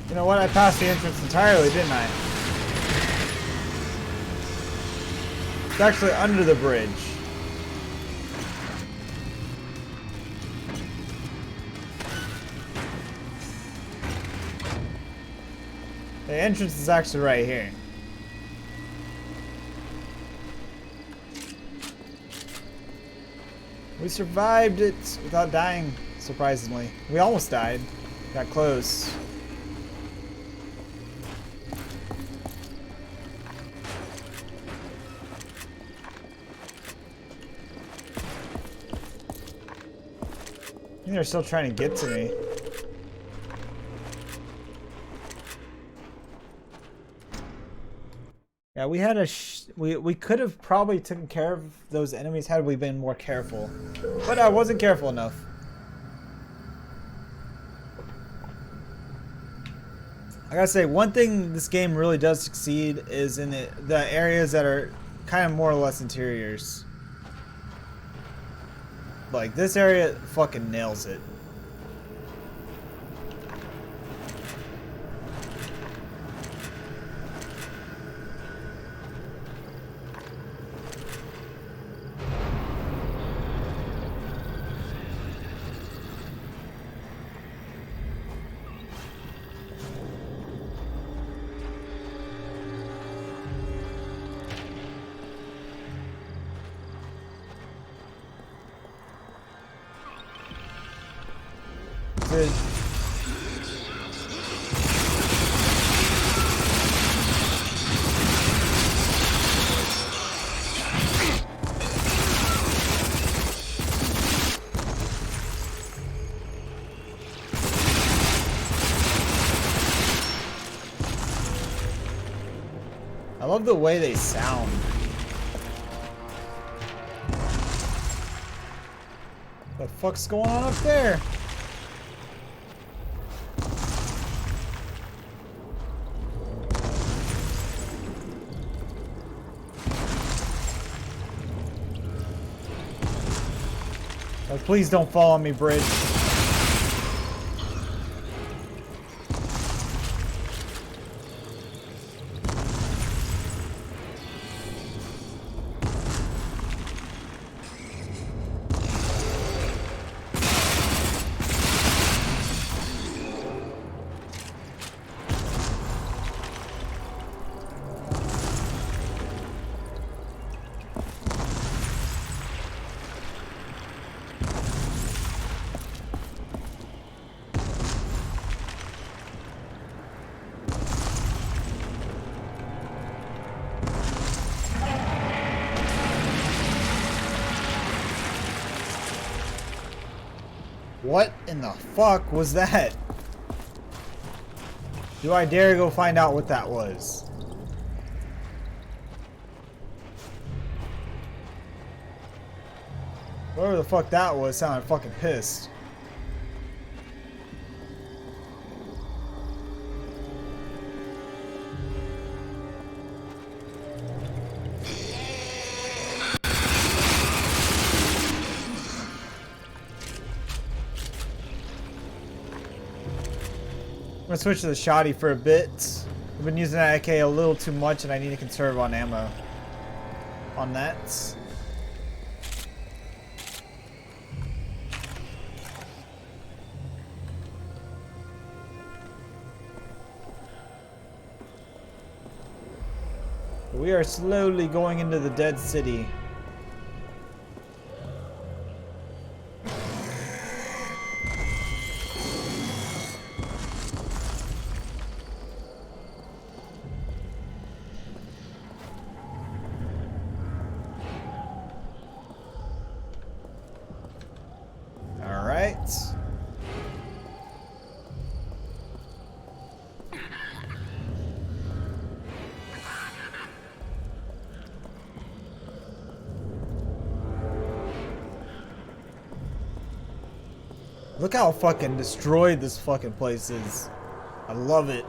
You know what? I passed the entrance entirely, didn't I? It's actually under the bridge. The entrance is actually right here. We survived it without dying surprisingly. We almost died. Got close. I think they're still trying to get to me. Yeah, we had we could have probably taken care of those enemies had we been more careful, but I wasn't careful enough. I gotta say, one thing this game really does succeed is in the areas that are kind of more or less interiors. Like, this area fucking nails it. Good. I love the way they sound. What the fuck's going on up there? Oh, please don't fall on me, bridge. What in the fuck was that? Do I dare go find out what that was? Whatever the fuck that was sounded fucking pissed. I'm gonna switch to the shoddy for a bit. I've been using that AK a little too much and I need to conserve on ammo on that. We are slowly going into the dead city. Look how fucking destroyed this fucking place is. I love it.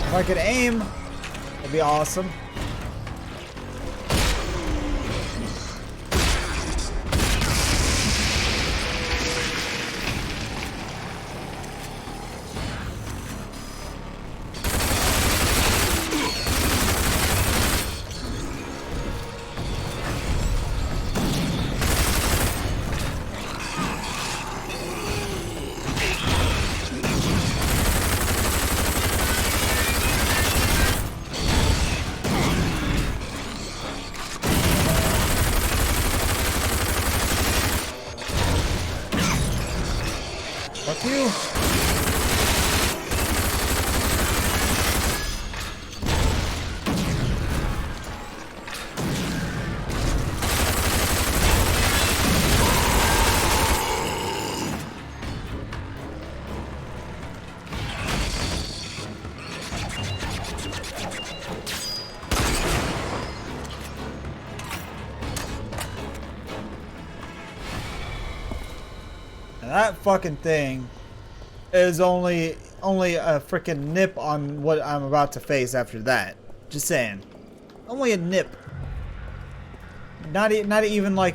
If I could aim, that'd be awesome. That fucking thing is only a freaking nip on what I'm about to face after that. Just saying. Only a nip. Not even like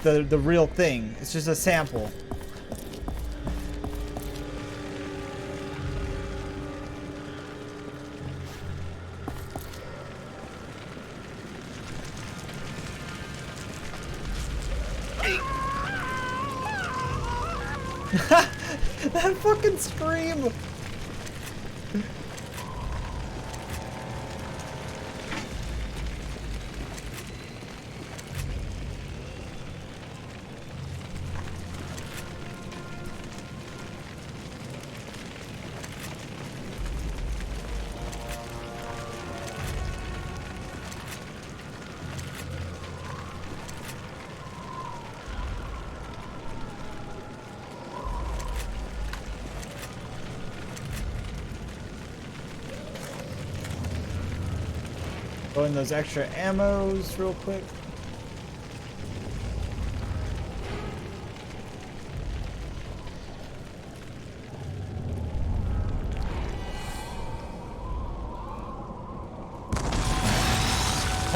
the real thing. It's just a sample. That fucking scream! Throw in those extra ammos real quick.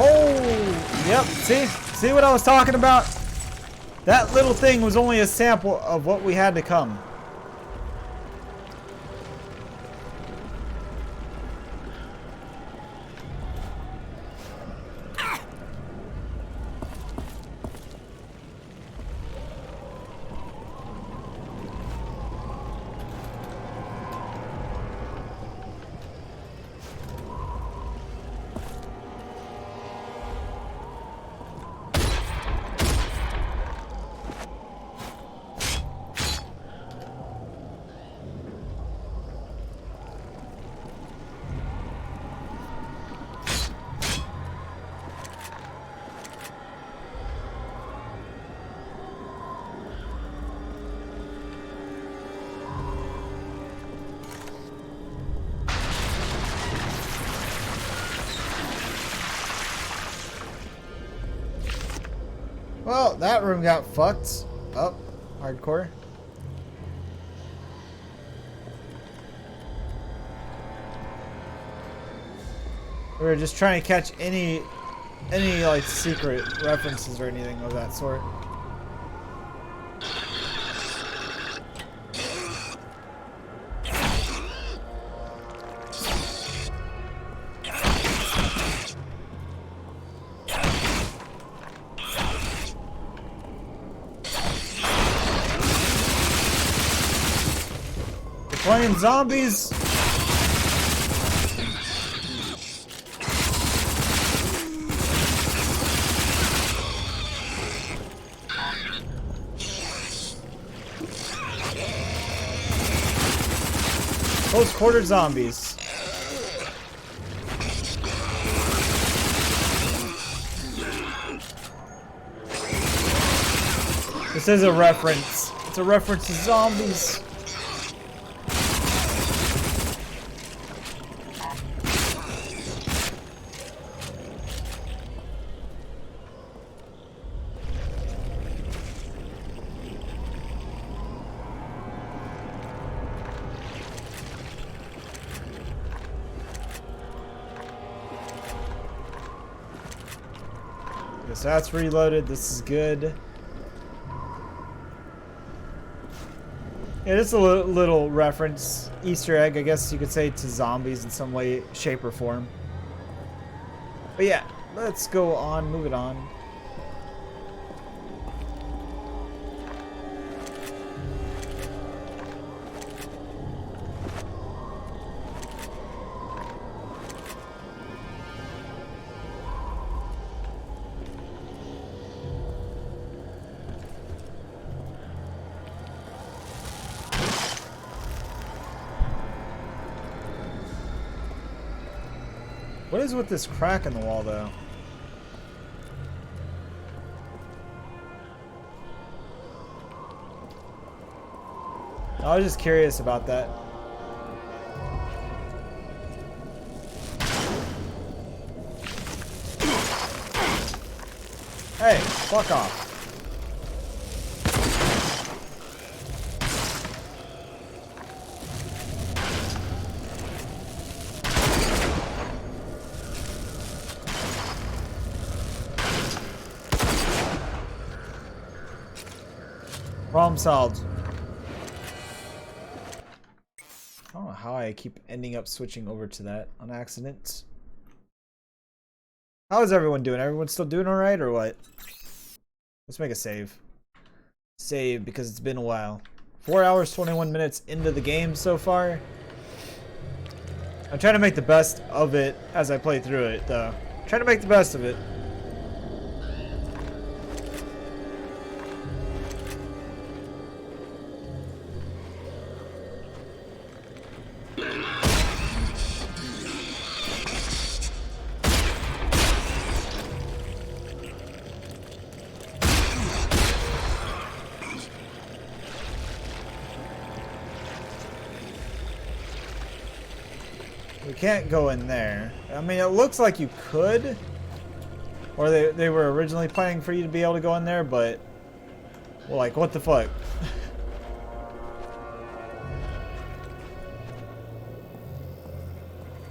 Oh, yep. See what I was talking about? That little thing was only a sample of what we had to come. Well, that room got fucked up. Hardcore. We were just trying to catch any like secret references or anything of that sort. Playing zombies. Close quarter zombies. This is a reference. It's a reference to zombies. So that's reloaded. This is good. Yeah, just a little reference, Easter egg, I guess you could say, to zombies in some way, shape, or form. But yeah, let's go on, move it on. What is with this crack in the wall, though? I was just curious about that. Hey, fuck off. Problem solved. I don't know how I keep ending up switching over to that on accident. How is everyone doing? Everyone still doing alright or what? Let's make a save. Save because it's been a while. 4 hours, 21 minutes into the game so far. I'm trying to make the best of it as I play through it, though. Trying to make the best of it. We can't go in there. I mean, it looks like you could. Or they were originally planning for you to be able to go in there, but... Well, like, what the fuck?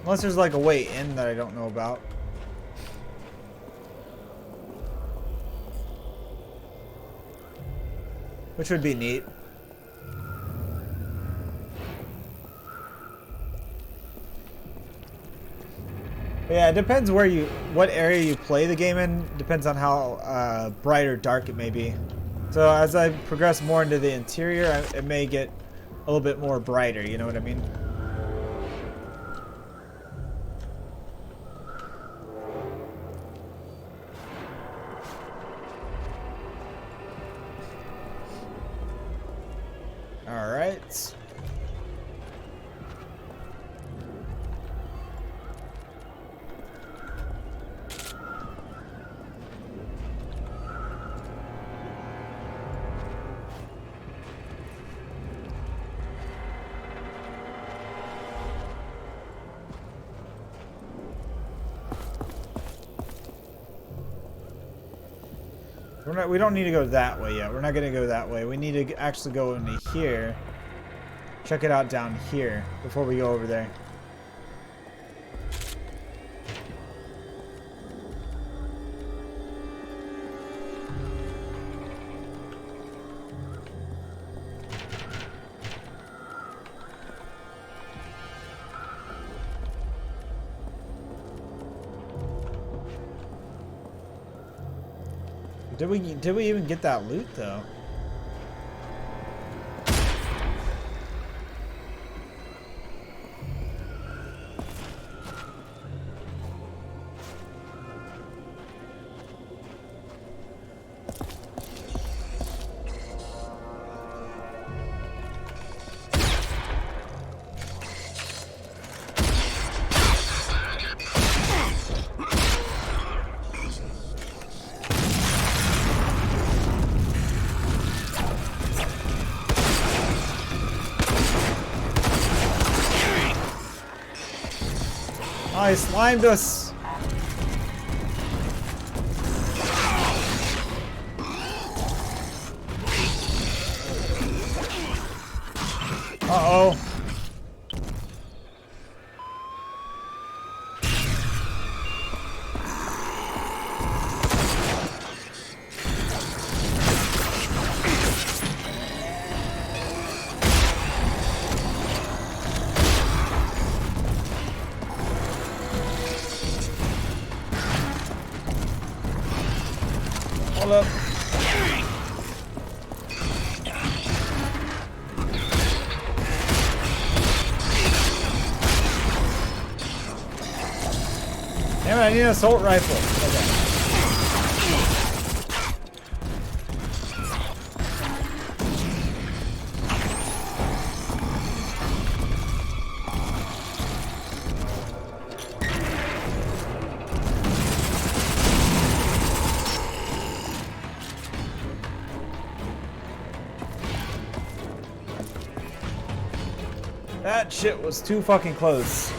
Unless there's like a way in that I don't know about. Which would be neat. Yeah, it depends what area you play the game in. Depends on how bright or dark it may be. So as I progress more into the interior, it may get a little bit more brighter, you know what I mean? All right. We don't need to go that way yet. We're not gonna go that way. We need to actually go into here. Check it out down here before we go over there. Did we even get that loot though? Oh, he slimed us. Uh-oh. Hold up. Damn it, I need an assault rifle. Okay. That shit was too fucking close.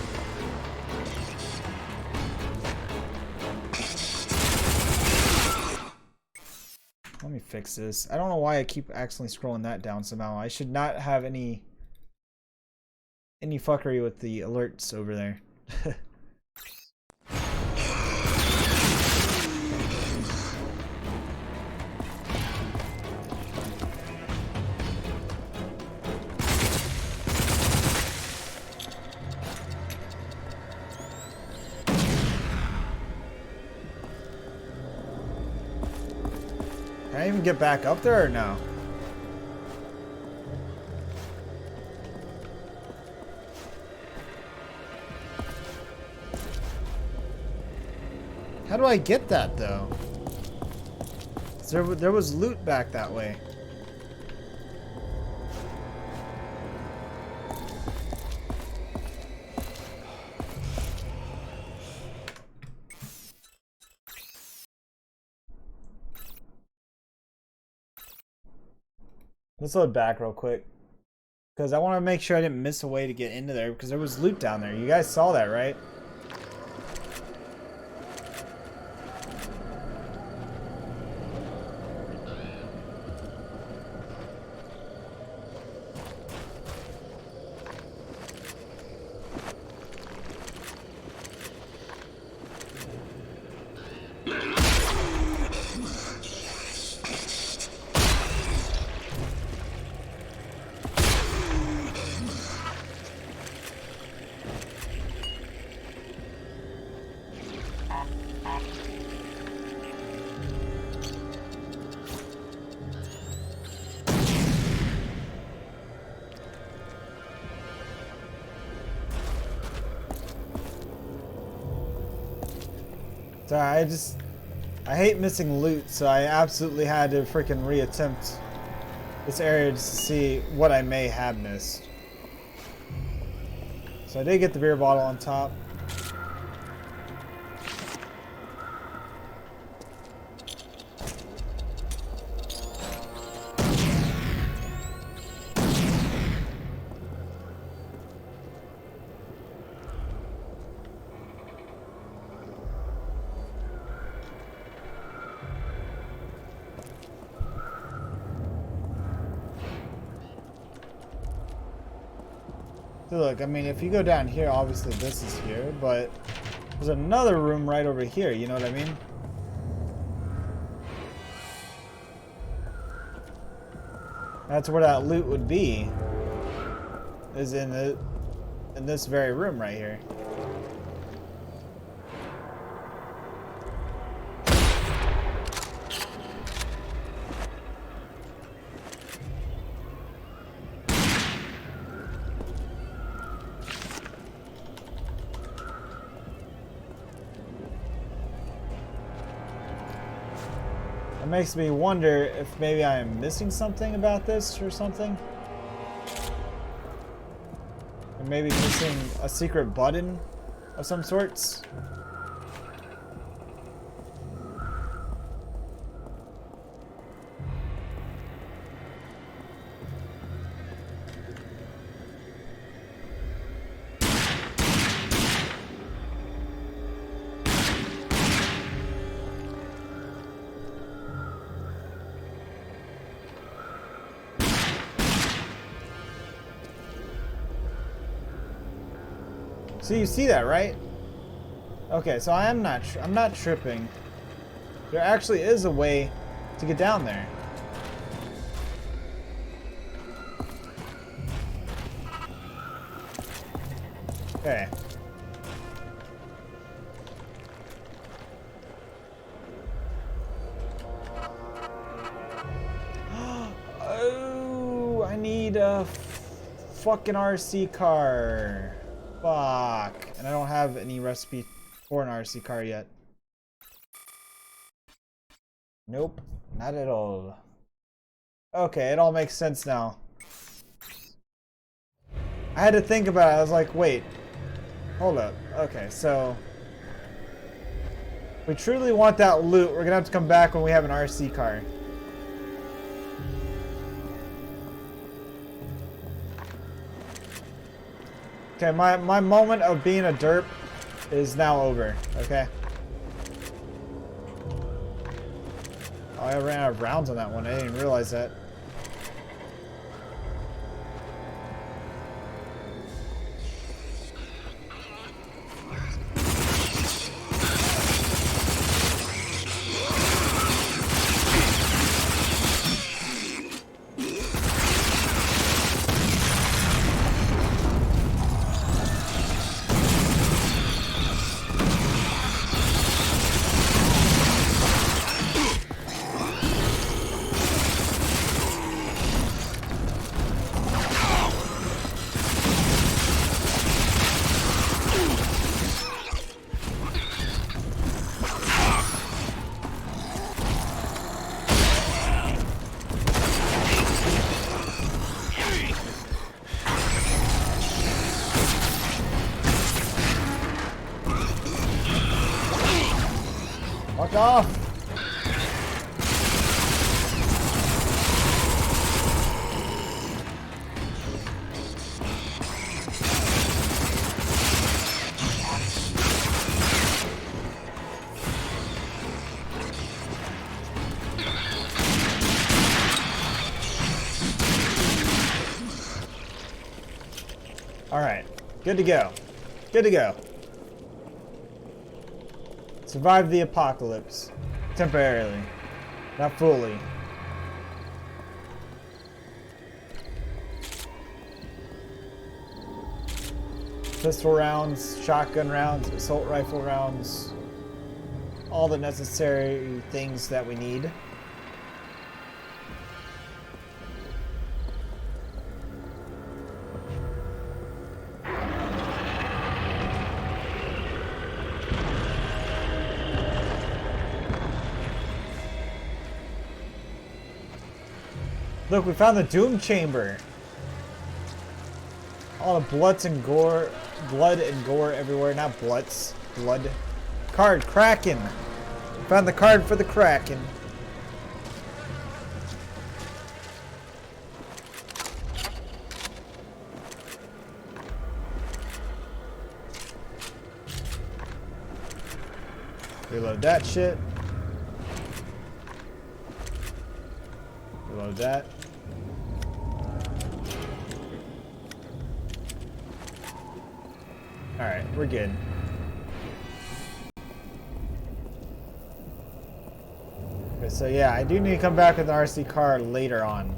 Let me fix this. I don't know why I keep accidentally scrolling that down somehow. I should not have any fuckery with the alerts over there. Can I even get back up there or no? How do I get that though? There was loot back that way. Let's load back real quick. Because I want to make sure I didn't miss a way to get into there. Because there was loot down there. You guys saw that, right? Sorry, I hate missing loot, so I absolutely had to freaking reattempt this area just to see what I may have missed. So I did get the beer bottle on top. So look, I mean, if you go down here, obviously this is here, but there's another room right over here, you know what I mean? That's where that loot would be, is in this very room right here. It makes me wonder if maybe I am missing something about this or something. Or maybe missing a secret button of some sorts. So you see that, right? Okay, so I'm not tripping. There actually is a way to get down there. Okay. Oh, I need a fucking RC car. Fuck. And I don't have any recipe for an RC car yet. Nope. Not at all. Okay, it all makes sense now. I had to think about it. I was like, wait. Hold up. Okay, so if we truly want that loot, we're gonna have to come back when we have an RC car. Okay, my moment of being a derp is now over, okay? Oh, I ran out of rounds on that one. I didn't even realize that. Fuck off! Alright, good to go. Good to go. Survived the apocalypse. Temporarily. Not fully. Pistol rounds, shotgun rounds, assault rifle rounds. All the necessary things that we need. Look, we found the Doom Chamber. All the blood and gore everywhere. Not bloods, blood. Card, Kraken. We found the card for the Kraken. Reload that shit. Reload that. Alright, we're good. Okay, so yeah, I do need to come back with an RC car later on.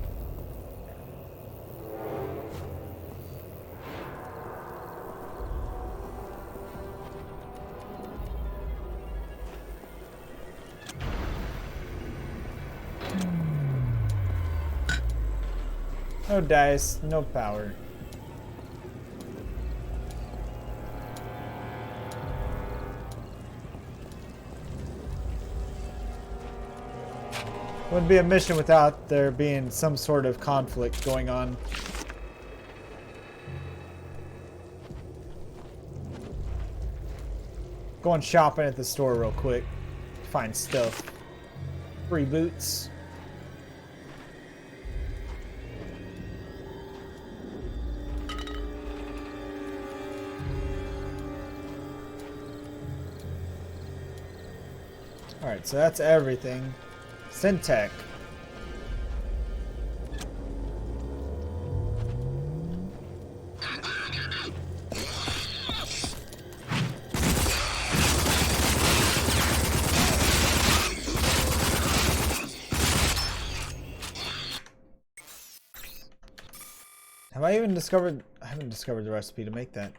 No dice, no power. Wouldn't be a mission without there being some sort of conflict going on. Going shopping at the store real quick. Find stuff. Free boots. Alright, so that's everything. Syntech. Have I even discovered? I haven't discovered the recipe to make that.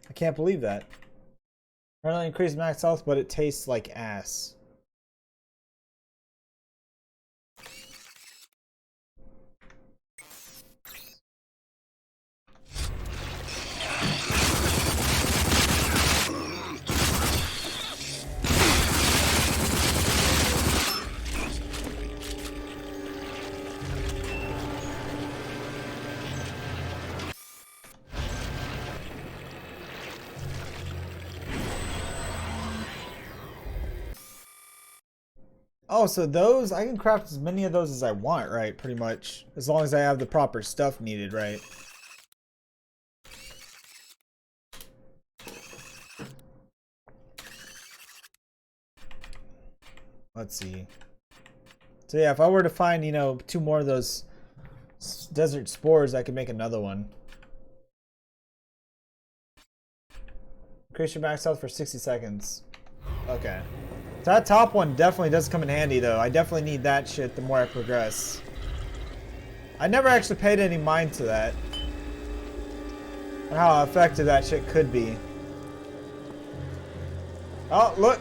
I can't believe that. Apparently increased max health, but it tastes like ass. Oh, so those, I can craft as many of those as I want, right? Pretty much. As long as I have the proper stuff needed, right? Let's see. So yeah, if I were to find, you know, 2 more of those desert spores, I could make another one. Increase your max health for 60 seconds. Okay. So that top one definitely does come in handy though. I definitely need that shit the more I progress. I never actually paid any mind to that. And how effective that shit could be. Oh, look!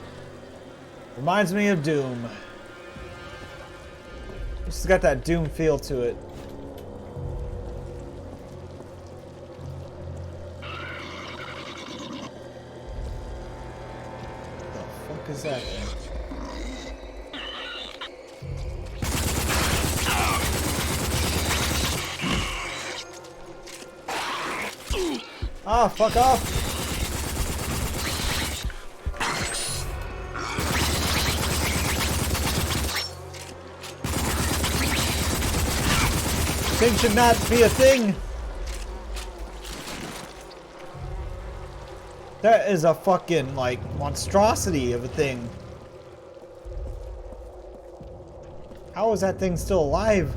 Reminds me of Doom. It's just got that Doom feel to it. What the fuck is that thing? Ah, fuck off! thing should not be a thing. That is a fucking, like, monstrosity of a thing. How is that thing still alive?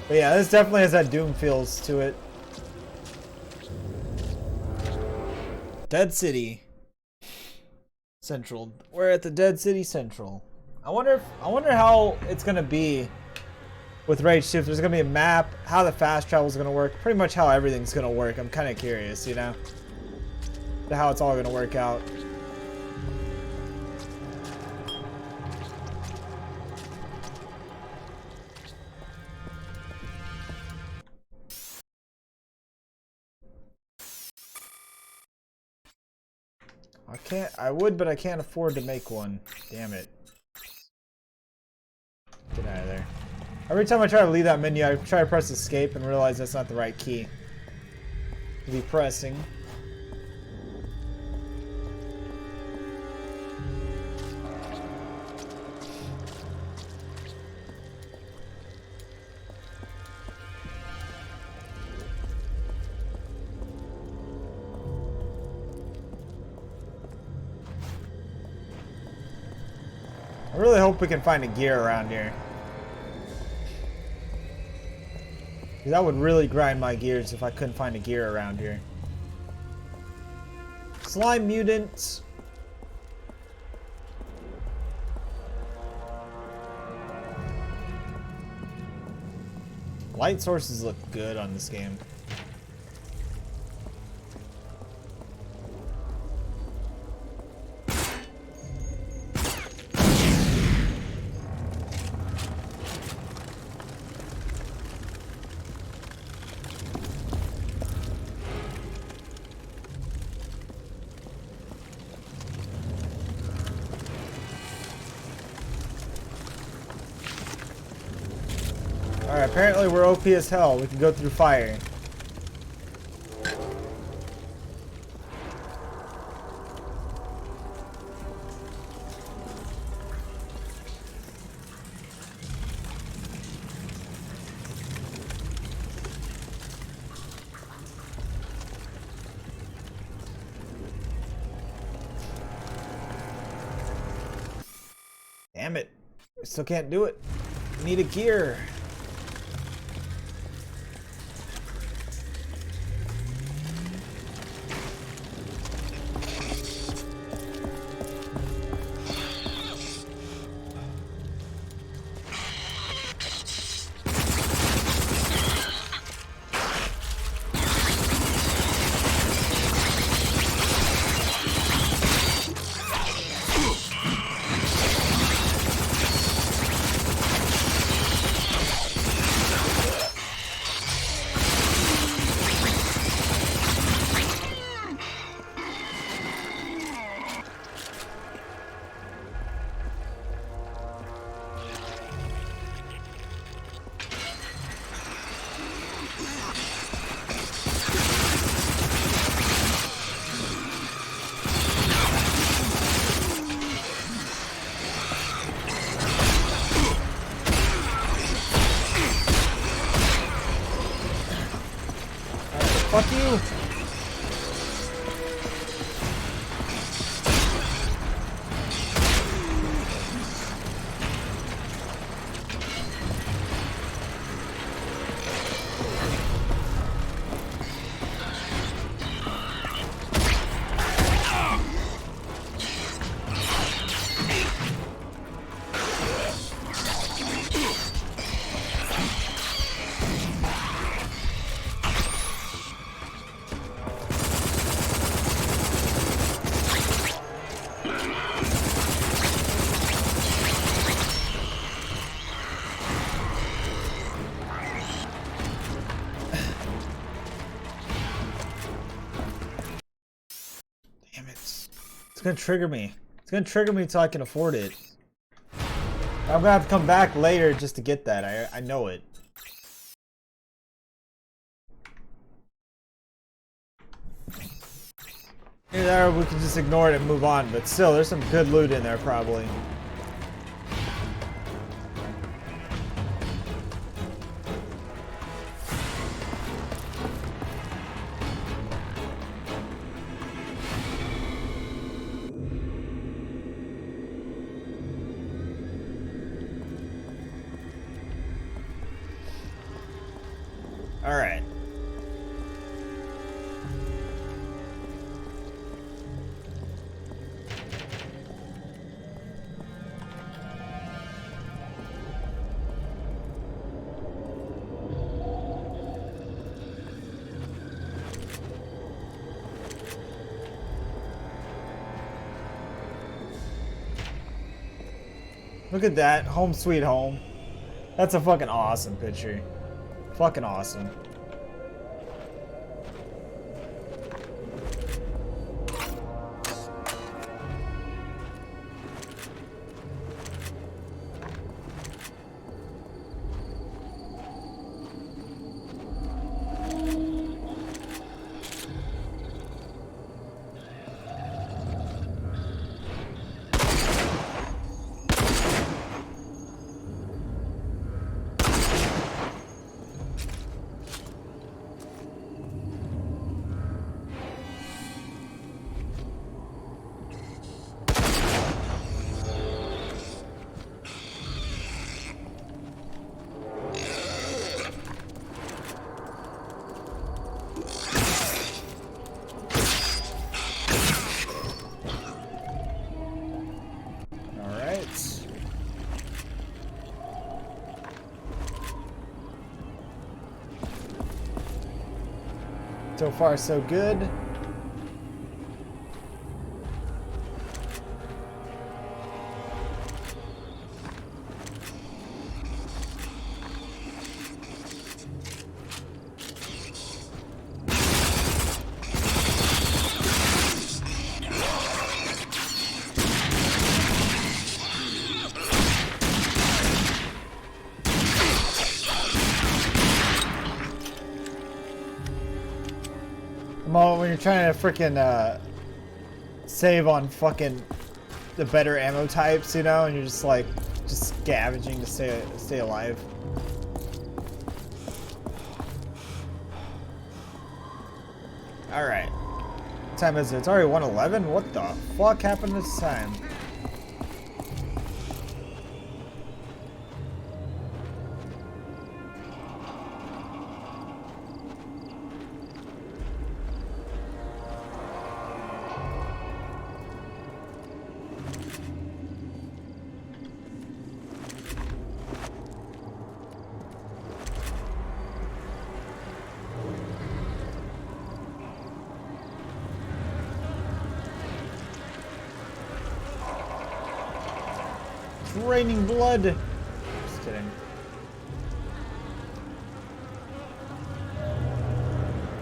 But yeah, this definitely has that Doom feels to it. Dead City Central. We're at the Dead City Central. I wonder how it's gonna be with Rage 2. If there's gonna be a map, how the fast travel is gonna work, pretty much how everything's gonna work. I'm kind of curious, you know, to how it's all gonna work out. I would, but I can't afford to make one. Damn it. Get out of there. Every time I try to leave that menu, I try to press escape and realize that's not the right key to be pressing. I really hope we can find a gear around here. That would really grind my gears if I couldn't find a gear around here. Slime mutants. Light sources look good on this game. Alright, apparently we're OP as hell. We can go through fire. Damn it. I still can't do it. Need a gear. Fuck you! It's gonna trigger me. It's gonna trigger me until I can afford it. I'm gonna have to come back later just to get that. I know it. Either that or we can just ignore it and move on, but still, there's some good loot in there probably. Alright. Look at that. Home sweet home. That's a fucking awesome picture. Fucking awesome. So far, so good. When you're trying to freaking save on fucking the better ammo types, you know, and you're just like scavenging to stay alive. All right, what time is it? It's already 1:11. What the fuck happened this time? Raining blood. Just kidding.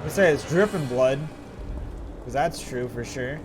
I say it's dripping blood, because that's true for sure.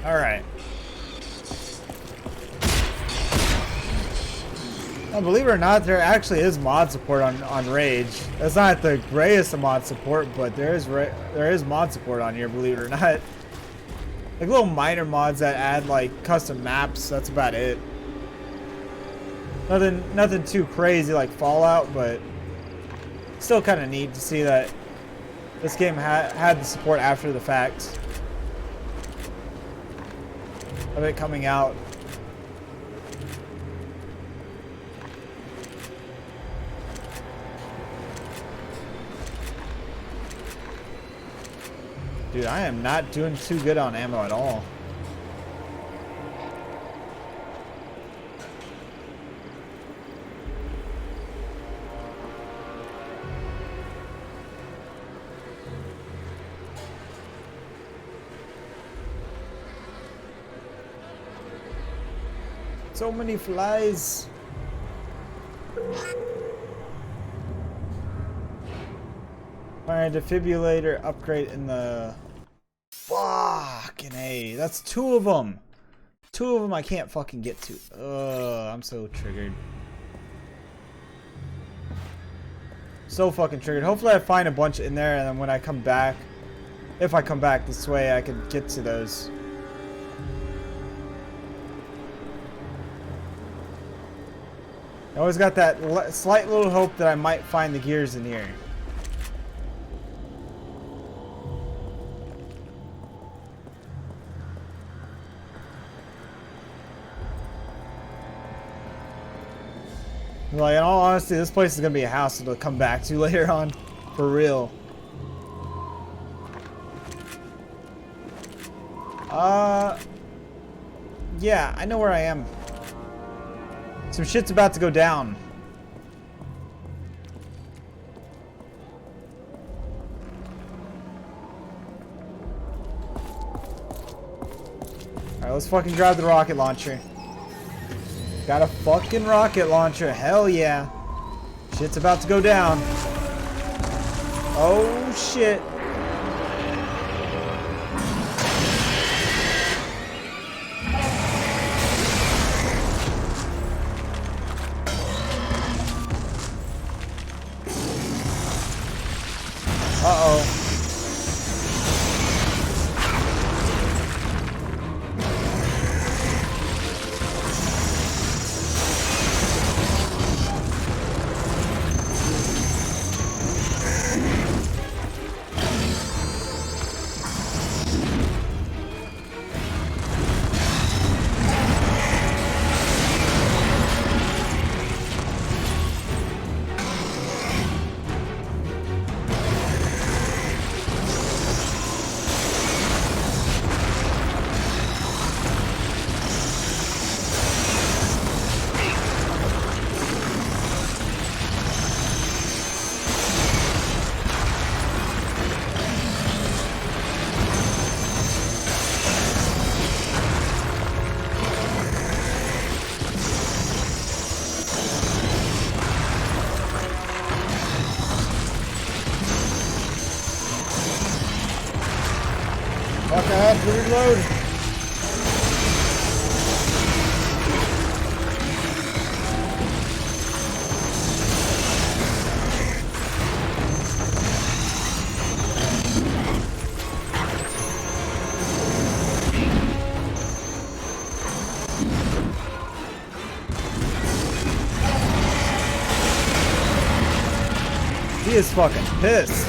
Alright. Now, believe it or not, there actually is mod support on Rage. That's not the greatest of mod support, but there is mod support on here, believe it or not. Like little minor mods that add like custom maps, that's about it. Nothing too crazy like Fallout, but still kind of neat to see that this game had the support after the fact of it coming out. Dude, I am not doing too good on ammo at all. So many flies. Alright, defibrillator upgrade in the... Fucking A. That's two of them. Two of them I can't fucking get to. Ugh, I'm so triggered. So fucking triggered. Hopefully I find a bunch in there, and then when I come back, if I come back this way, I can get to those. I always got that slight little hope that I might find the gears in here. Like, in all honesty, this place is gonna be a hassle to come back to later on. For real. Yeah, I know where I am. Some shit's about to go down. Alright, let's fucking grab the rocket launcher. Got a fucking rocket launcher. Hell yeah. Shit's about to go down. Oh shit. Uh-oh. Fuck, I have to reload. He is fucking pissed.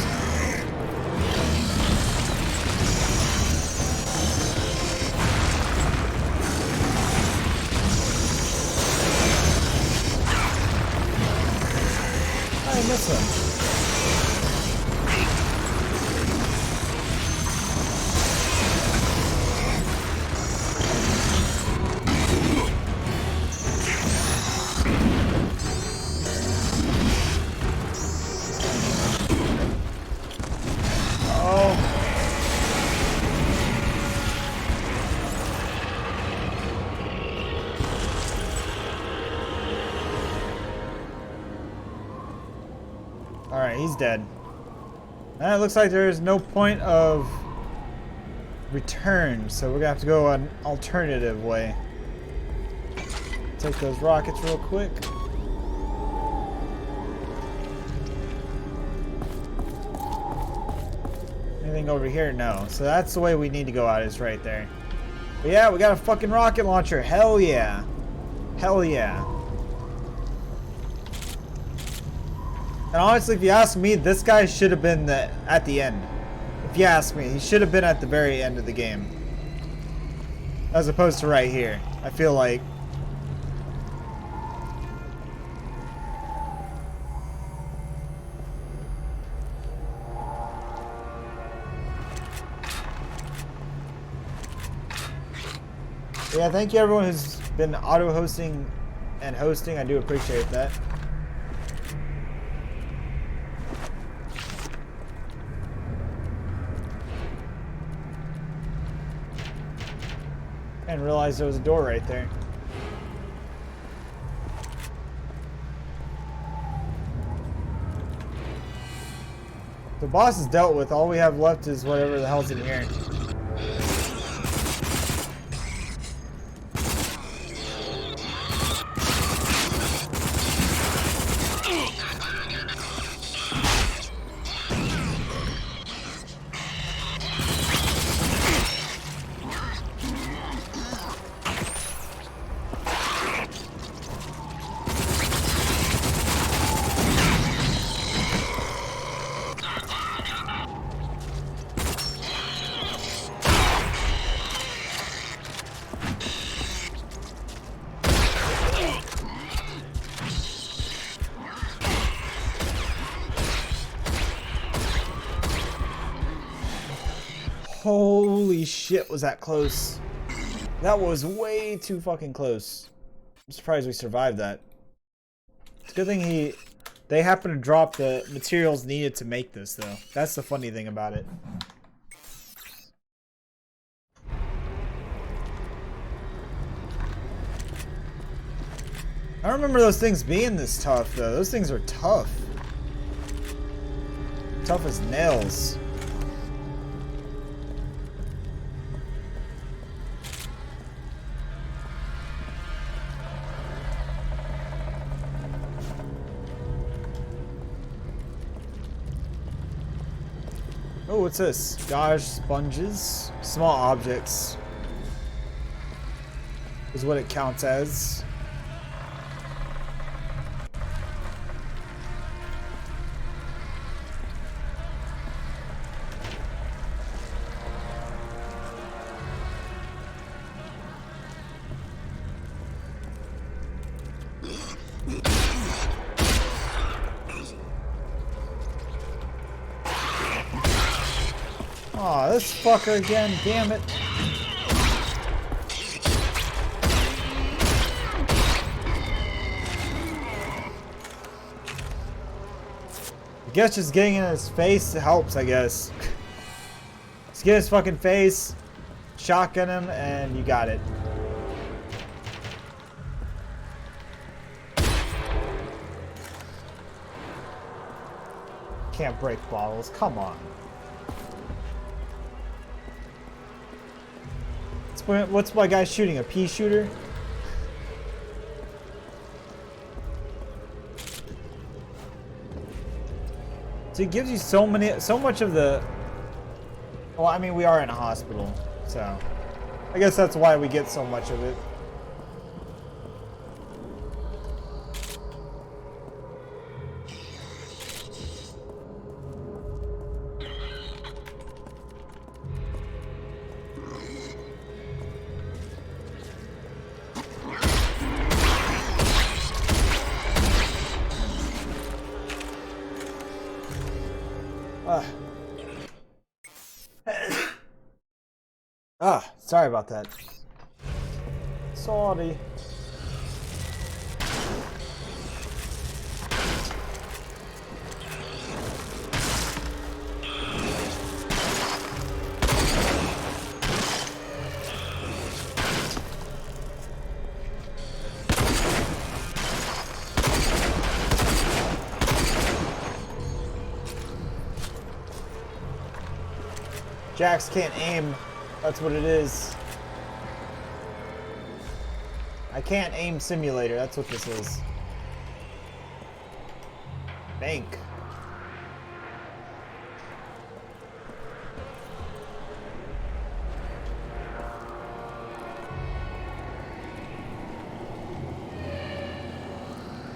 I miss him. Alright, he's dead. And it looks like there's no point of return, so we're gonna have to go an alternative way. Take those rockets real quick. Anything over here? No. So that's the way we need to go out, is right there. But yeah, we got a fucking rocket launcher. Hell yeah. Hell yeah. And honestly, if you ask me, this guy should have been at the end. If you ask me, he should have been at the very end of the game. As opposed to right here. I feel like. Yeah, thank you everyone who's been auto-hosting and hosting. I do appreciate that. And realized there was a door right there. The boss is dealt with. All we have left is whatever the hell's in here. Holy shit, was that close? That was way too fucking close. I'm surprised we survived that. It's a good thing they happened to drop the materials needed to make this, though. That's the funny thing about it. I don't remember those things being this tough, though. Those things are tough. Tough as nails. Oh, what's this? Gauge sponges. Small objects is what it counts as. Aw, this fucker again, damn it. I guess just getting in his face helps, I guess. Just get his fucking face, shotgun him, and you got it. Can't break bottles, come on. What's my guy shooting? A pea shooter? So it gives you so much of the. Well, I mean, we are in a hospital, so I guess that's why we get so much of it. Sorry about that. Sorry. Jax can't aim. That's what it is. I can't aim simulator. That's what this is. Bank.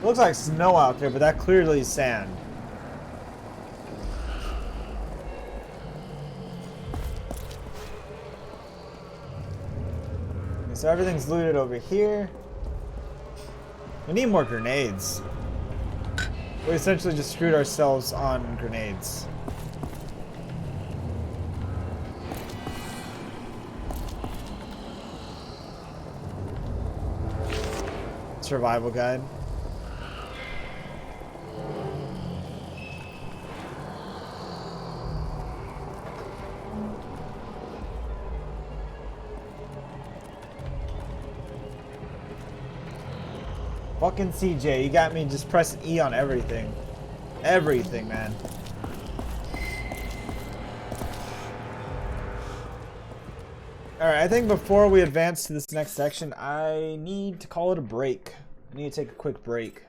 Looks like snow out there, but that clearly is sand. So everything's looted over here. We need more grenades. We essentially just screwed ourselves on grenades. Survival guide. Fucking CJ, you got me just pressing E on everything. Everything, man. Alright, I think before we advance to this next section, I need to call it a break. I need to take a quick break.